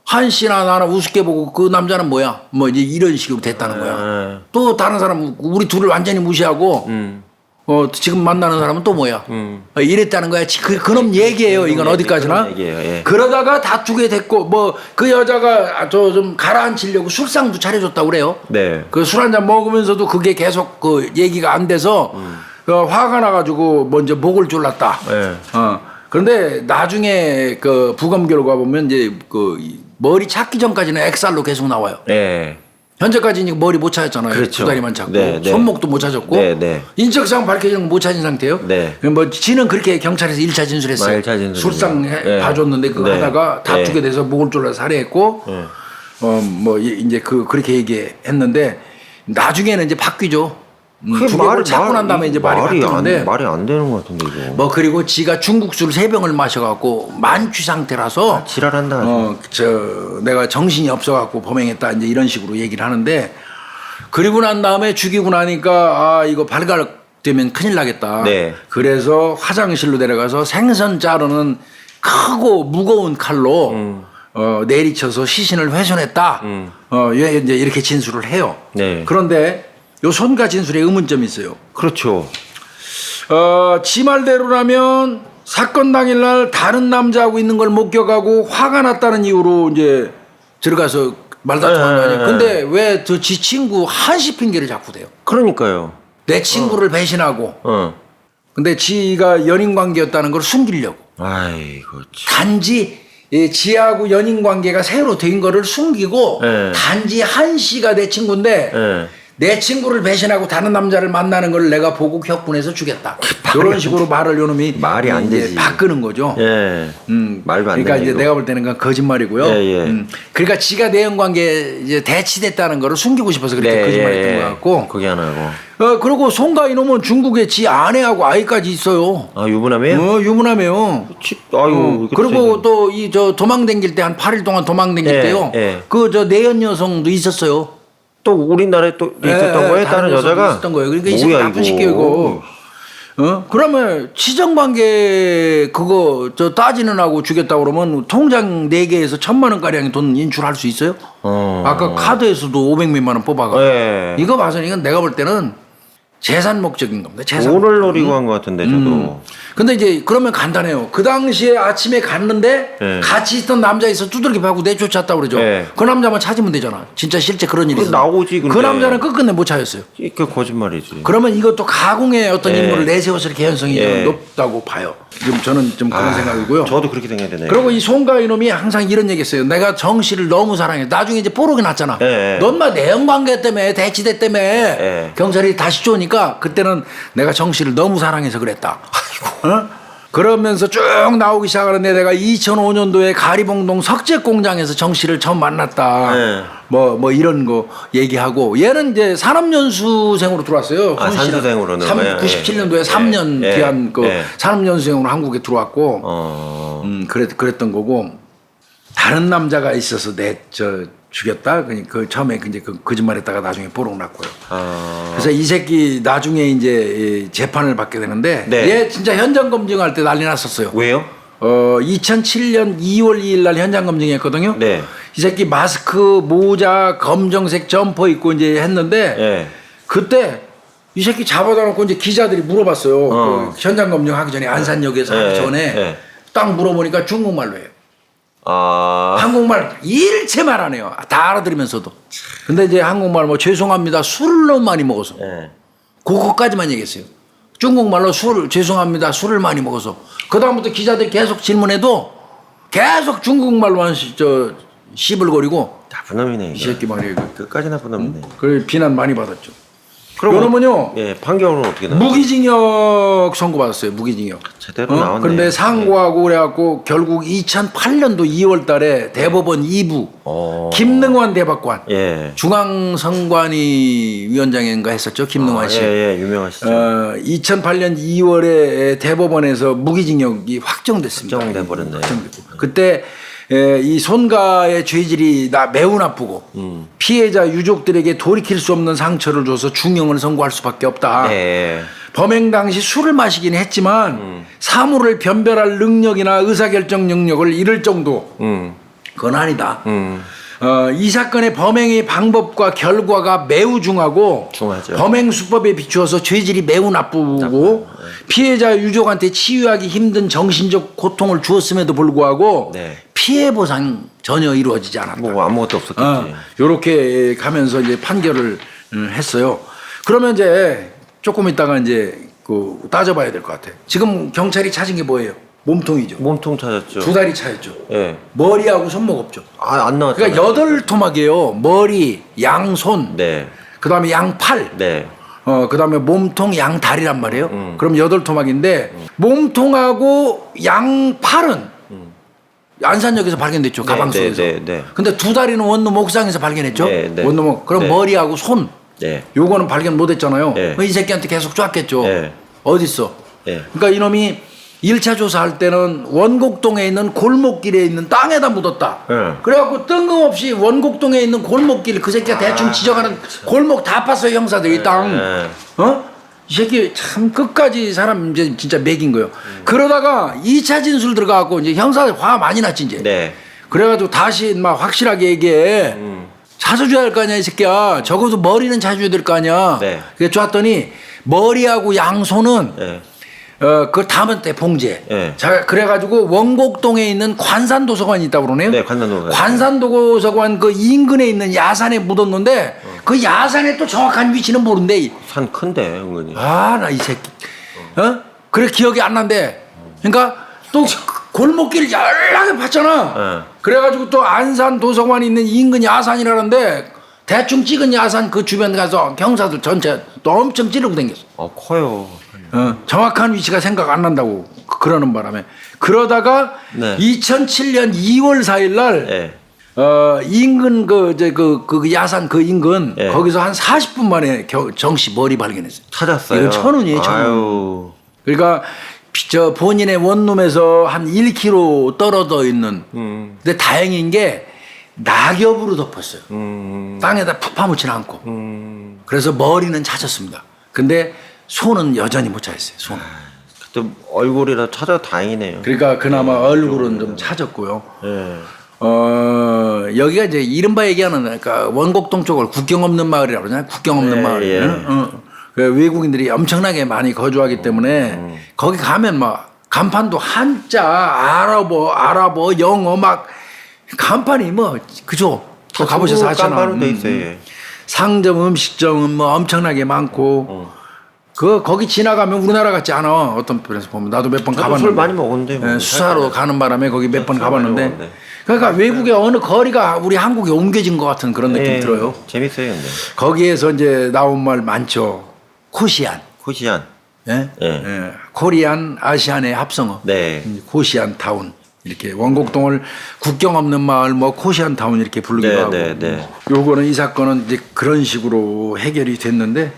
한 씨나 나는 우습게 보고 그 남자는 뭐야? 뭐 이제 이런 식으로 됐다는 거야. 또 다른 사람 우리 둘을 완전히 무시하고 지금 만나는 사람은 또 뭐야? 이랬다는 거야. 그놈 얘기예요. 이건 어디까지나. 얘기예요. 그러다가 다투게 됐고 뭐 그 여자가 저 좀 가라앉히려고 술상도 차려줬다고 그래요. 네. 그 술 한잔 먹으면서도 그게 계속 그 얘기가 안 돼서 화가 나가지고 먼저 목을 졸랐다. 네. 그런데 나중에 그 부검 결과 보면 이제 그 머리 찾기 전까지는 엑살로 계속 나와요. 네. 현재까지 이제 머리 못 찾았잖아요. 그렇죠. 두 다리만 찾고 네. 손목도 못 찾았고 인적사항 밝혀지는 거 못 찾은 상태예요. 뭐 지는 그렇게 경찰에서 1차 진술했어요. 1차 진술. 술상 봐줬는데 그거 하다가 다투게 돼서 목을 졸라 살해했고 뭐 이제 그렇게 얘기했는데 나중에는 이제 바뀌죠. 두 개를 찾고 난 다음에 이제 말이 바뀌는데 말이 안 되는 것 같은데 이거. 뭐 그리고 지가 중국술 3병을 마셔갖고 만취 상태라서 지랄한다. 내가 정신이 없어갖고 범행했다 이제 이런 식으로 얘기를 하는데 그리고 난 다음에 죽이고 나니까 이거 발각되면 큰일 나겠다. 네. 그래서 화장실로 데려가서 생선 자르는 크고 무거운 칼로 내리쳐서 시신을 훼손했다. 이제 이렇게 진술을 해요. 네. 그런데 요 손가 진술에 의문점이 있어요. 그렇죠. 지 말대로라면 사건 당일날 다른 남자하고 있는 걸 목격하고 화가 났다는 이유로 이제 들어가서 말다툼한 거 아니에요. 근데 왜 저 지 친구 한시 핑계를 자꾸 대요? 그러니까요. 내 친구를 배신하고. 근데 지가 연인 관계였다는 걸 숨기려고. 아이고. 단지 지하고 연인 관계가 새로 된 거를 숨기고 단지 한 씨가 내 친구인데 내 친구를 배신하고 다른 남자를 만나는 걸 내가 보고 격분해서 주겠다. 이런 식으로 말을 요놈이 말이 안 되지. 바꾸는 거죠. 말도 안 되네. 그러니까 이제 이거. 내가 볼 때는 그건 거짓말이고요. 그러니까 지가 내연 관계 이제 대치됐다는 거를 숨기고 싶어서 그렇게 거짓말했던 것 같고. 그게 안 하고. 그리고 송가 이놈은 중국에 지 아내하고 아이까지 있어요. 유부남이에요? 유부남이에요. 아유. 그리고 또 이 저 도망 댕길 때 한 8일 동안 도망 댕길 때요. 그 저 내연 여성도 있었어요. 또 우리나라에 또 있었던 거예요? 다른 여자가? 있었던 거예요. 그러니까 이 새끼 나쁜 새끼 이거. 그러면 치정관계 그거 저 따지는 하고 주겠다 그러면 통장 4개에서 1,000만 원가량의 돈 인출할 수 있어요? 아까 카드에서도 500몇만 원 뽑아가. 네. 이거 봐서 이건 내가 볼 때는 재산 목적인 겁니다. 재산. 돈을 노리고 한 것 같은데 저도. 근데 이제 그러면 간단해요. 그 당시에 아침에 갔는데 네. 같이 있던 남자 있어 두들겨 패고 내쫓았다 그러죠. 네. 그 남자만 찾으면 되잖아. 진짜 실제 그런 일이 있어. 나오지, 근데. 그 남자는 끝끝내 못 찾았어요. 그 거짓말이지. 그러면 이것도 가공의 어떤 예. 인물을 내세웠을 개연성이 예. 높다고 봐요. 지금 저는 좀 그런 생각이고요. 저도 그렇게 생각이 되네요. 그리고 이 송가 이놈이 항상 이런 얘기 했어요. 내가 정 씨를 너무 사랑해. 나중에 이제 뽀록이 났잖아. 예. 넌 막 내연관계 때문에 대치대 때문에 예. 경찰이 다시 쫓으니까 그때는 내가 정 씨를 너무 사랑해서 그랬다. 어? 그러면서 쭉 나오기 시작하는데 내가 2005년도에 가리봉동 석재 공장에서 정 씨를 처음 만났다. 예. 뭐 이런 거 얘기하고 얘는 이제 산업연수생으로 들어왔어요. 아, 산수생으로는. 97년도에 3년 예. 귀한 그 예. 산업연수생으로 한국에 들어왔고 그랬던 거고 다른 남자가 있어서 죽였다. 그 처음에 이제 그 거짓말했다가 나중에 뽀록 났고요. 그래서 이 새끼 나중에 이제 재판을 받게 되는데 네. 얘 진짜 현장 검증할 때 난리 났었어요. 왜요? 2007년 2월 2일 날 현장 검증했거든요. 네. 이 새끼 마스크, 모자, 검정색 점퍼 입고 이제 했는데 예. 그때 이 새끼 잡아다 놓고 이제 기자들이 물어봤어요. 그 현장 검증하기 전에 안산역에서 하기 전에 예. 딱 물어보니까 중국말로 해요. 아. 한국말 일체 말 안 해요. 다 알아들으면서도. 근데 이제 한국말 뭐 죄송합니다. 술을 너무 많이 먹어서. 예. 그거까지만 얘기했어요. 중국말로 죄송합니다. 술을 많이 먹어서. 그다음부터 기자들이 계속 질문해도 계속 중국말로만 씨불거리고 나쁜 놈이네. 이 새끼 말이에요. 끝까지 나쁜 놈이네. 그래 비난 많이 받았죠. 그럼 그러면요. 예, 판결은 어떻게 나요? 무기징역 선고받았어요. 무기징역. 제대로 나왔네. 그런데 상고하고 그래갖고 결국 2008년도 2월 달에 대법원 2부 김능환 대법관 예. 중앙선관위 위원장인가 했었죠. 김능환 씨. 예, 유명하시죠. 2008년 2월에 대법원에서 무기징역이 확정됐습니다. 확정돼 버렸네. 확정됐고. 그때 이 손가의 죄질이 매우 나쁘고 피해자 유족들에게 돌이킬 수 없는 상처를 줘서 중형을 선고할 수밖에 없다. 예. 범행 당시 술을 마시긴 했지만 사물을 변별할 능력이나 의사결정 능력을 잃을 정도 그건 아니다. 이 사건의 범행의 방법과 결과가 매우 중하고 중하죠. 범행 수법에 비추어서 죄질이 매우 나쁘고 피해자 유족한테 치유하기 힘든 정신적 고통을 주었음에도 불구하고 네. 피해 보상 전혀 이루어지지 않았다. 뭐 아무것도 없었겠지. 이렇게 가면서 이제 판결을 했어요. 그러면 이제 조금 있다가 이제 그 따져봐야 될 것 같아. 지금 경찰이 찾은 게 뭐예요? 몸통이죠. 몸통 찾았죠. 2다리 차였죠. 예. 머리하고 손목 없죠. 아, 안 나왔잖아요. 그러니까 8토막이에요. 머리, 양손, 네. 그다음에 양팔, 네. 그다음에 몸통, 양다리란 말이에요. 그럼 8토막인데 몸통하고 양팔은 안산역에서 발견됐죠. 가방 네, 속에서. 네, 네. 근데 2다리는 원룸 옥상에서 발견했죠. 네, 네. 원룸 그럼 네. 머리하고 손 네. 요거는 발견 못했잖아요. 네. 이 새끼한테 계속 쫓았겠죠. 네. 어딨어? 네. 그러니까 이놈이 1차 조사할 때는 원곡동에 있는 골목길에 있는 땅에다 묻었다. 네. 그래갖고 뜬금없이 원곡동에 있는 골목길 그 새끼가 대충 지정하는 골목 다 팠어요 형사들이 땅. 네. 이 새끼 참 끝까지 사람 이제 진짜 매긴 거예요. 그러다가 2차 진술 들어가갖고 이제 형사들 화 많이 났지 이제. 네. 그래가지고 다시 막 확실하게 얘기해. 찾아줘야 할 거 아니야 이 새끼야. 적어도 머리는 찾아줘야 될 거 아니야. 네. 그래서 줬더니 머리하고 양손은 네. 그걸 담은 때 봉제. 네. 자 그래가지고 원곡동에 있는 관산도서관이 있다고 그러네요. 네, 관산도서관. 관산도서관 그 인근에 있는 야산에 묻었는데 그 야산의 또 정확한 위치는 모른대. 산 큰데 은근히. 아 나 이 새끼. 그래 기억이 안 난대. 그러니까 또 골목길 연락에 봤잖아. 네. 그래가지고 또 안산 도서관이 있는 인근 야산이라는데 대충 찍은 야산 그 주변 가서 경사들 전체 또 엄청 찌르고 다녔어. 커요. 정확한 위치가 생각 안 난다고 그러는 바람에 그러다가 네. 2007년 2월 4일 날 네. 인근 그 야산 그 인근 네. 거기서 한 40분 만에 정씨 머리 발견했어요. 찾았어요. 이건 1,000원이에요. 1,000원. 아유. 그러니까 저 본인의 원룸에서 한 1km 떨어져 있는. 근데 다행인 게 낙엽으로 덮었어요. 땅에다 푹 파묻지는 않고. 그래서 머리는 찾았습니다. 근데 손은 여전히 못 찾았어요. 손은. 그때 얼굴이라 찾아 다행이네요. 그러니까 그나마 얼굴은 좀 찾았고요. 예. 여기가 이제 이른바 얘기하는 그러니까 원곡동 쪽을 국경 없는 마을이라고 그러잖아요. 국경 없는 예, 마을. 예. 그 외국인들이 엄청나게 많이 거주하기 때문에 거기 가면 막 간판도 한자, 아랍어, 영어 막 간판이 뭐 그죠? 또 가보셔서 하잖아요. 깜빡으로 돼 있어요. 예. 상점, 음식점은 뭐 엄청나게 많고 거기 지나가면 우리나라 같지 않아. 어떤 편에서 보면 나도 몇 번 저도 가봤는데 술 많이 먹었는데 뭐. 예, 수사로 가는 바람에 거기 몇 번 술 많이 가봤는데 먹었는데. 그러니까 외국의 어느 거리가 우리 한국에 옮겨진 것 같은 그런 느낌이 예, 들어요. 재밌어요, 근데. 거기에서 이제 나온 말 많죠. 코시안. 코시안. 예? 예. 예. 코리안 아시안의 합성어. 네. 코시안 타운. 이렇게 원곡동을 국경 없는 마을 뭐 코시안 타운 이렇게 부르기도 네, 하고. 네, 네. 요거는 이 사건은 이제 그런 식으로 해결이 됐는데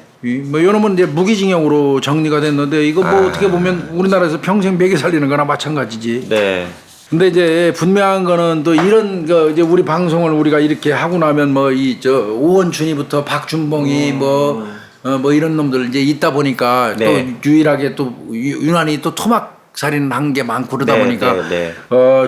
뭐 요놈은 이제 무기징역으로 정리가 됐는데 이거 뭐 어떻게 보면 우리나라에서 평생 매겨 살리는 거나 마찬가지지. 네. 근데 이제 분명한 거는 또 이런 거 이제 우리 방송을 우리가 이렇게 하고 나면 뭐 이 저 오원춘이부터 박준봉이 뭐 이런 놈들 이제 있다 보니까 네. 또 유일하게 또 유난히 또 토막 살인한 게 많고 그러다 네, 보니까 네, 네.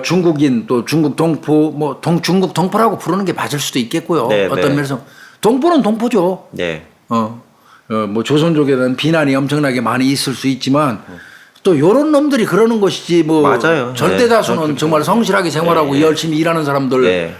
중국인 또 중국 동포 뭐 중국 동포라고 부르는 게 맞을 수도 있겠고요. 네, 어떤 네. 면에서 동포는 동포죠. 네. 뭐 조선족에 대한 비난이 엄청나게 많이 있을 수 있지만 또 요런 놈들이 그러는 것이지 뭐 맞아요. 절대 네. 다수는 정말 성실하게 생활하고 네. 열심히 일하는 사람들 네.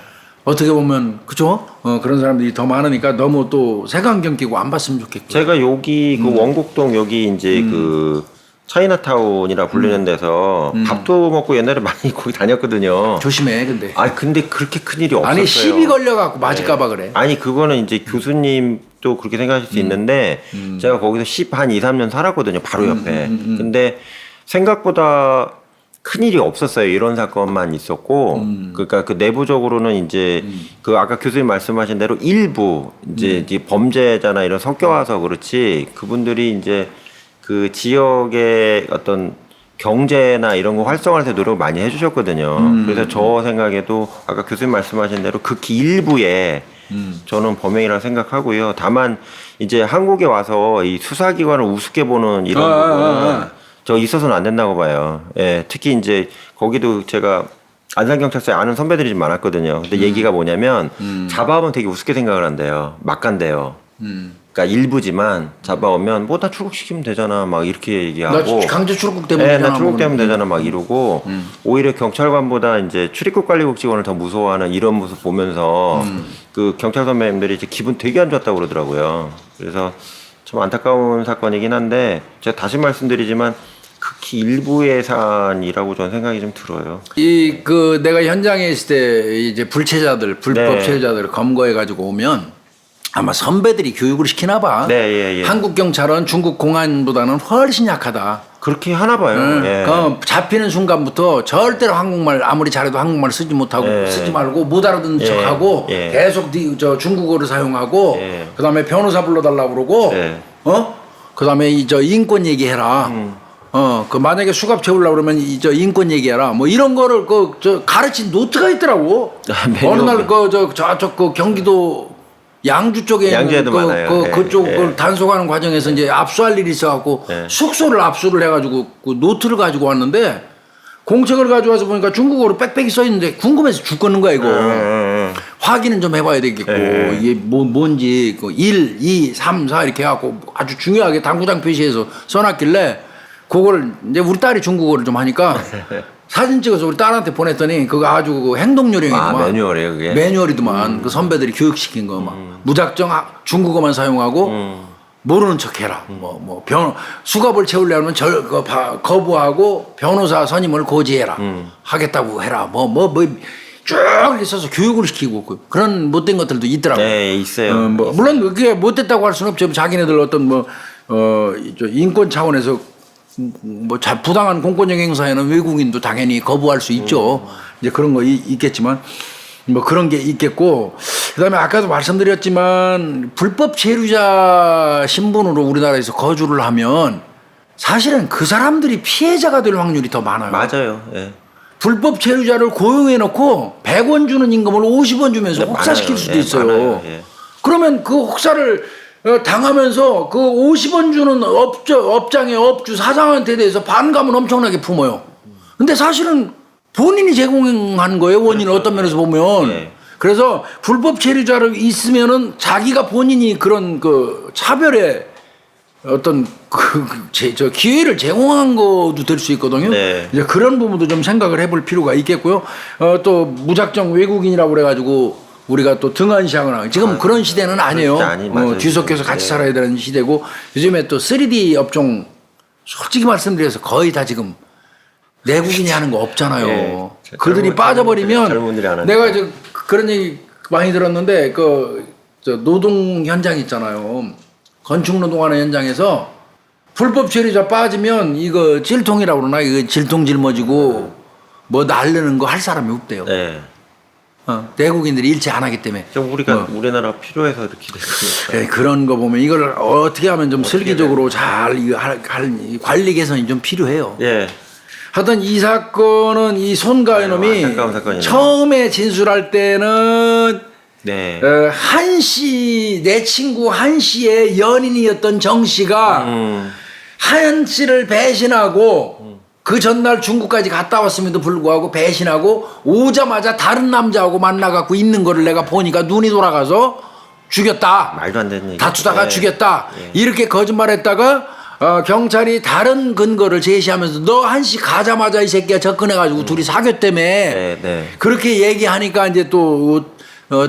어떻게 보면 그죠? 그런 사람들이 더 많으니까 너무 또 색안경 끼고 안 봤으면 좋겠고. 제가 여기 그 원곡동 여기 이제 그 차이나타운이라 불리는 데서 밥도 먹고 옛날에 많이 거기 다녔거든요. 조심해 근데. 아 근데 그렇게 큰 일이 없었어요. 아니 시비 걸려갖고 맞을까봐 그래. 아니 그거는 이제 교수님도 그렇게 생각하실 수 있는데 제가 거기서 한 2, 3년 살았거든요. 바로 옆에. 근데 생각보다 큰 일이 없었어요. 이런 사건만 있었고, 그러니까 그 내부적으로는 이제 그 아까 교수님 말씀하신 대로 일부 이제 범죄자나 이런 섞여와서 그렇지 그분들이 이제 그 지역의 어떤 경제나 이런 거 활성화할 때 노력을 많이 해주셨거든요. 그래서 저 생각에도 아까 교수님 말씀하신 대로 극히 일부에 저는 범행이라고 생각하고요. 다만 이제 한국에 와서 이 수사기관을 우습게 보는 이런 부분은 저 있어서는 안 된다고 봐요. 예, 특히 이제 거기도 제가 안산경찰서에 아는 선배들이 좀 많았거든요. 근데 얘기가 뭐냐면 잡아오면 되게 우습게 생각을 한대요. 막 간대요. 그러니까 일부지만 잡아오면 뭐 다 출국시키면 되잖아 막 이렇게 얘기하고 나 강제 출국 때문에 네, 나 출국되면 되잖아 막 이러고 오히려 경찰관보다 이제 출입국관리국 직원을 더 무서워하는 이런 모습 보면서 그 경찰 선배님들이 이제 기분 되게 안 좋았다고 그러더라고요. 그래서 좀 안타까운 사건이긴 한데 제가 다시 말씀드리지만 극히 일부의 사안이라고 저는 생각이 좀 들어요. 이 그 내가 현장에 있을 때 이제 불체자들 불법 네. 체류자들 검거해 가지고 오면 아마 선배들이 교육을 시키나 봐. 네, 예, 예. 한국 경찰은 중국 공안보다는 훨씬 약하다. 그렇게 하나 봐요. 예. 잡히는 순간부터 절대로 한국말 아무리 잘해도 한국말 쓰지 못하고 예. 쓰지 말고 못 알아듣는 예. 척하고 예. 계속 저 중국어를 사용하고 예. 그다음에 변호사 불러달라고 그러고 예. 그다음에 이 저 인권 얘기해라. 그 만약에 수갑 채우려고 그러면 이 저 인권 얘기해라. 뭐 이런 거를 그 저 가르친 노트가 있더라고. 어느 날 그 저쪽 그 경기도 양주 쪽에 양주에도 많아요. 예, 그쪽을 예. 단속하는 과정에서 이제 압수할 일이 있어갖고 예. 숙소를 압수를 해가지고 그 노트를 가지고 왔는데 공책을 가져와서 보니까 중국어로 빽빽이 써 있는데 궁금해서 죽겠는 거야 이거. 확인은 좀 해봐야 되겠고 예. 이게 뭔지 그 1, 2, 3, 4 이렇게 해갖고 아주 중요하게 당구장 표시해서 써놨길래 그거를 이제 우리 딸이 중국어를 좀 하니까 사진 찍어서 우리 딸한테 보냈더니 그거 아주 그 행동 요령이구만. 매뉴얼이에요 그게. 매뉴얼이더만 그 선배들이 교육시킨 거 막 무작정 중국어만 사용하고 모르는 척해라. 수갑을 채우려면 거부하고 변호사 선임을 고지해라. 하겠다고 해라. 쭉 이렇게 써서 교육을 시키고 그런 못된 것들도 있더라고요. 네, 있어요. 물론 그게 못됐다고 할 수는 없죠. 자기네들 어떤 인권 차원에서 부당한 공권력 행사에는 외국인도 당연히 거부할 수 있죠. 이제 그런 거 있겠지만 그런 게 있겠고 그다음에 아까도 말씀드렸지만 불법 체류자 신분으로 우리나라에서 거주를 하면 사실은 그 사람들이 피해자가 될 확률이 더 많아요. 맞아요. 예. 불법 체류자를 고용해 놓고 100원 주는 임금을 50원 주면서 네, 혹사시킬 많아요. 수도 예, 있어요. 많아요. 예. 그러면 그 혹사를 당하면서 그 50원 주는 업장의 업주 사장한테 대해서 반감은 엄청나게 품어요. 근데 사실은 본인이 제공한 거예요. 원인을 어떤 면에서 보면. 네. 그래서 불법 체류자로 있으면은 자기가 본인이 그런 그 차별의 어떤 저 기회를 제공한 것도 될 수 있거든요. 네. 이제 그런 부분도 좀 생각을 해볼 필요가 있겠고요. 또 무작정 외국인이라고 그래가지고 우리가 또 등한시하거나 지금 그런 시대는 아니에요. 맞아요. 뒤섞여서 같이 네. 살아야 되는 시대고 요즘에 또 3D 업종 솔직히 말씀드려서 거의 다 지금 내국인이 하는 거 없잖아요. 네. 그들이 빠져버리면 젊은 분들이 안 하니까. 내가 이제 그런 얘기 많이 들었는데 저 노동 현장 있잖아요. 건축 노동하는 현장에서 불법 체류자 빠지면 이거 질통이라고 그러나 이거 질통 짊어지고 뭐 날르는 거 할 사람이 없대요. 네. 내국인들이 일치 안 하기 때문에. 좀 우리가 우리나라 필요해서 이렇게 됐으니까. 예, 그런 거 보면 이걸 어떻게 하면 좀 슬기적으로 잘 이거 할 관리 개선이 좀 필요해요. 예. 하여튼 이 사건은 이 손가의 놈이 안타까운 사건이네요. 처음에 진술할 때는 네. 한 씨, 내 친구 한 씨의 연인이었던 정 씨가 한 씨를 배신하고 그 전날 중국까지 갔다 왔음에도 불구하고 배신하고 오자마자 다른 남자하고 만나갖고 있는 거를 내가 보니까 눈이 돌아가서 죽였다. 말도 안 되는 얘기. 다투다가 네. 죽였다. 이렇게 거짓말했다가 경찰이 다른 근거를 제시하면서 너 한 씨 가자마자 이 새끼가 접근해가지고 둘이 사귀었다며. 네, 네. 그렇게 얘기하니까 이제 또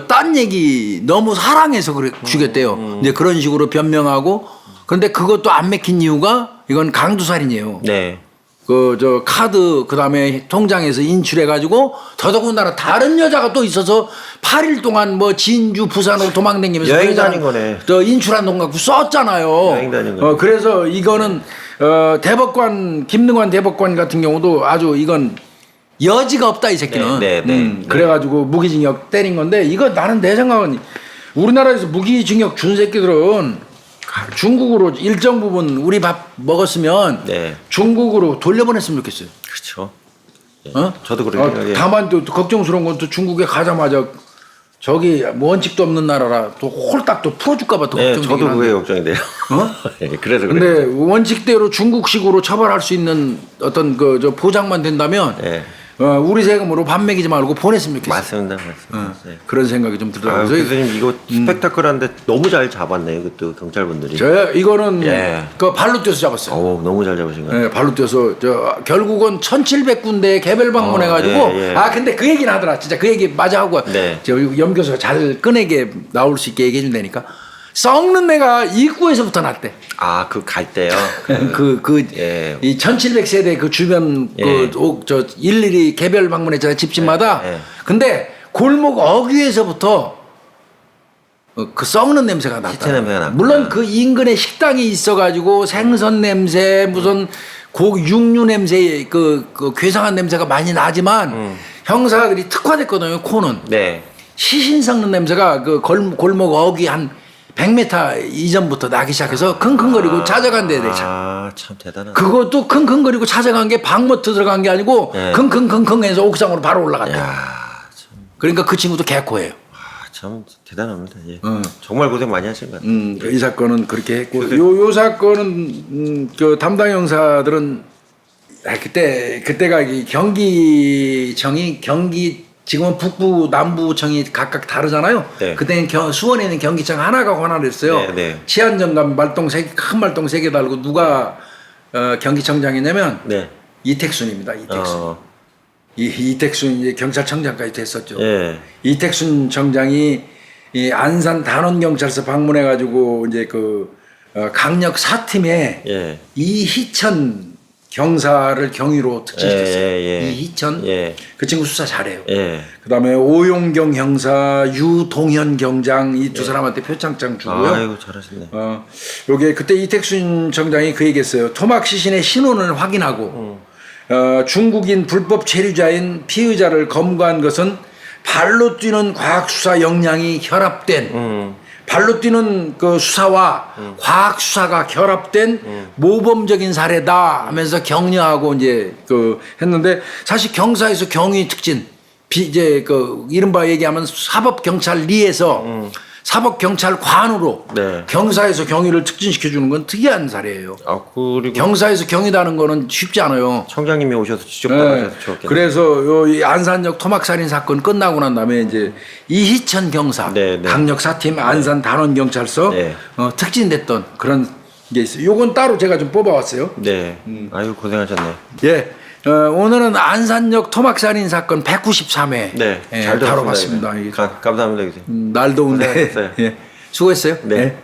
딴 얘기 너무 사랑해서 그래 죽였대요. 이제 그런 식으로 변명하고 그런데 그것도 안 맥힌 이유가 이건 강도살인이에요. 네. 저 카드 그다음에 통장에서 인출해가지고 더더군다나 다른 여자가 또 있어서 8일 동안 뭐 진주 부산으로 도망다니면서 여행 그 여자는 다닌 거네. 저 인출한 돈 갖고 썼잖아요. 여행 다닌 거네. 그래서 이거는 대법관 김능환 대법관 같은 경우도 아주 이건 여지가 없다 이 새끼는. 네, 네, 네. 그래가지고 무기징역 때린 건데 이거 나는 내 생각은 우리나라에서 무기징역 준 새끼들은 중국으로 일정 부분 우리 밥 먹었으면 네. 중국으로 돌려보냈으면 좋겠어요. 그렇죠. 예. 어? 저도 그렇게 생각해요. 다만 또 걱정스러운 건 또 중국에 가자마자 저기 뭐 원칙도 없는 나라라 또 홀딱 또 풀어줄까봐 또 네, 걱정되긴 저도 그게 한데. 걱정이 돼요. 예, 그래서 근데 그래요. 원칙대로 중국식으로 처벌할 수 있는 어떤 저 보장만 된다면 네. 우리 세금으로 밥 먹이지 말고 보냈으면 좋겠어요. 맞습니다. 맞습니다. 네. 그런 생각이 좀 아, 들더라고요. 교수님 이거 스펙타클한데 너무 잘 잡았네요. 그것도 경찰분들이. 이거는 예. 그 발로 뛰어서 잡았어요. 너무 잘 잡으신 것 같아요. 네, 발로 뛰어서 결국은 1,700군데 개별 방문해가지고 예. 근데 그 얘기는 하더라. 진짜 그 얘기 맞아 하고 네. 염 교수가 잘 꺼내게 나올 수 있게 얘기해 준다니까. 썩는 내가 입구에서부터 났대. 그 갈 때요. 예. 이 1,700세대 그 주변 예. 저 일일이 개별 방문했잖아요. 집집마다. 예. 근데 골목 어귀에서부터 그 썩는 냄새가 났다. 시체 냄새가 났구나. 물론 그 인근에 식당이 있어가지고 생선 냄새 무슨 육류 냄새 그 괴상한 냄새가 많이 나지만 형사들이 특화됐거든요. 코는 네. 시신 썩는 냄새가 그 골목 어귀 한 100m 이전부터 나기 시작해서 킁킁거리고 찾아간대. 참 대단하다. 그것도 킁킁거리고 찾아간 게 방모터 들어간 게 아니고 네. 킁킁킁킁해서 옥상으로 바로 올라갔대. 참, 그러니까 그 친구도 개코예요. 참 대단합니다. 예. 정말 고생 많이 하신 것 같아요. 이 사건은 그렇게 했고 요 사건은 그 담당 형사들은 그때가 이 경기청이 지금은 북부 남부청이 각각 다르잖아요. 네. 그때는 수원에 있는 경기청 하나가 관할했어요. 네, 네. 치안정감 큰 말똥 3개 달고 누가 경기청장이냐면 네. 이택순입니다. 이택순. 이택순 이제 경찰청장까지 됐었죠. 예. 이택순 청장이 이 안산 단원경찰서 방문해가지고 이제 강력 4팀에 예. 이희천 경사를 경위로 특진시켰어요. 예. 이희천 예. 그 친구 수사 잘해요. 예. 그다음에 오용경 형사, 유동현 경장 이 두 사람한테 표창장 주고요. 아이고 잘하셨네. 요게 그때 이택순 청장이 그 얘기했어요. 토막 시신의 신원을 확인하고 중국인 불법 체류자인 피의자를 검거한 것은 발로 뛰는 과학 수사 역량이 결합된 발로 뛰는 그 수사와 과학 수사가 결합된 모범적인 사례다 하면서 격려하고 이제 했는데 사실 경사에서 경위 특진 이제 이른바 얘기하면 사법 경찰 리에서 사법경찰관으로 네. 경사에서 경위를 특진시켜주는 건 특이한 사례예요. 아 그리고 경사에서 경위다는 거는 쉽지 않아요. 청장님이 오셔서 직접 네. 나가셔서 좋았겠네요. 그래서 요 이 안산역 토막살인 사건 끝나고 난 다음에 이제 이희천 경사 네, 네. 강력 사팀 안산 단원경찰서 네. 특진됐던 그런 게 있어요. 요건 따로 제가 좀 뽑아왔어요. 네. 아유 고생하셨네. 예. 오늘은 안산역 토막살인 사건 193회 네. 잘 잘 들었습니다. 다뤄봤습니다. 감사합니다, 교수님. 날 더운데 고생하셨어요. 예. 수고했어요. 네. 예.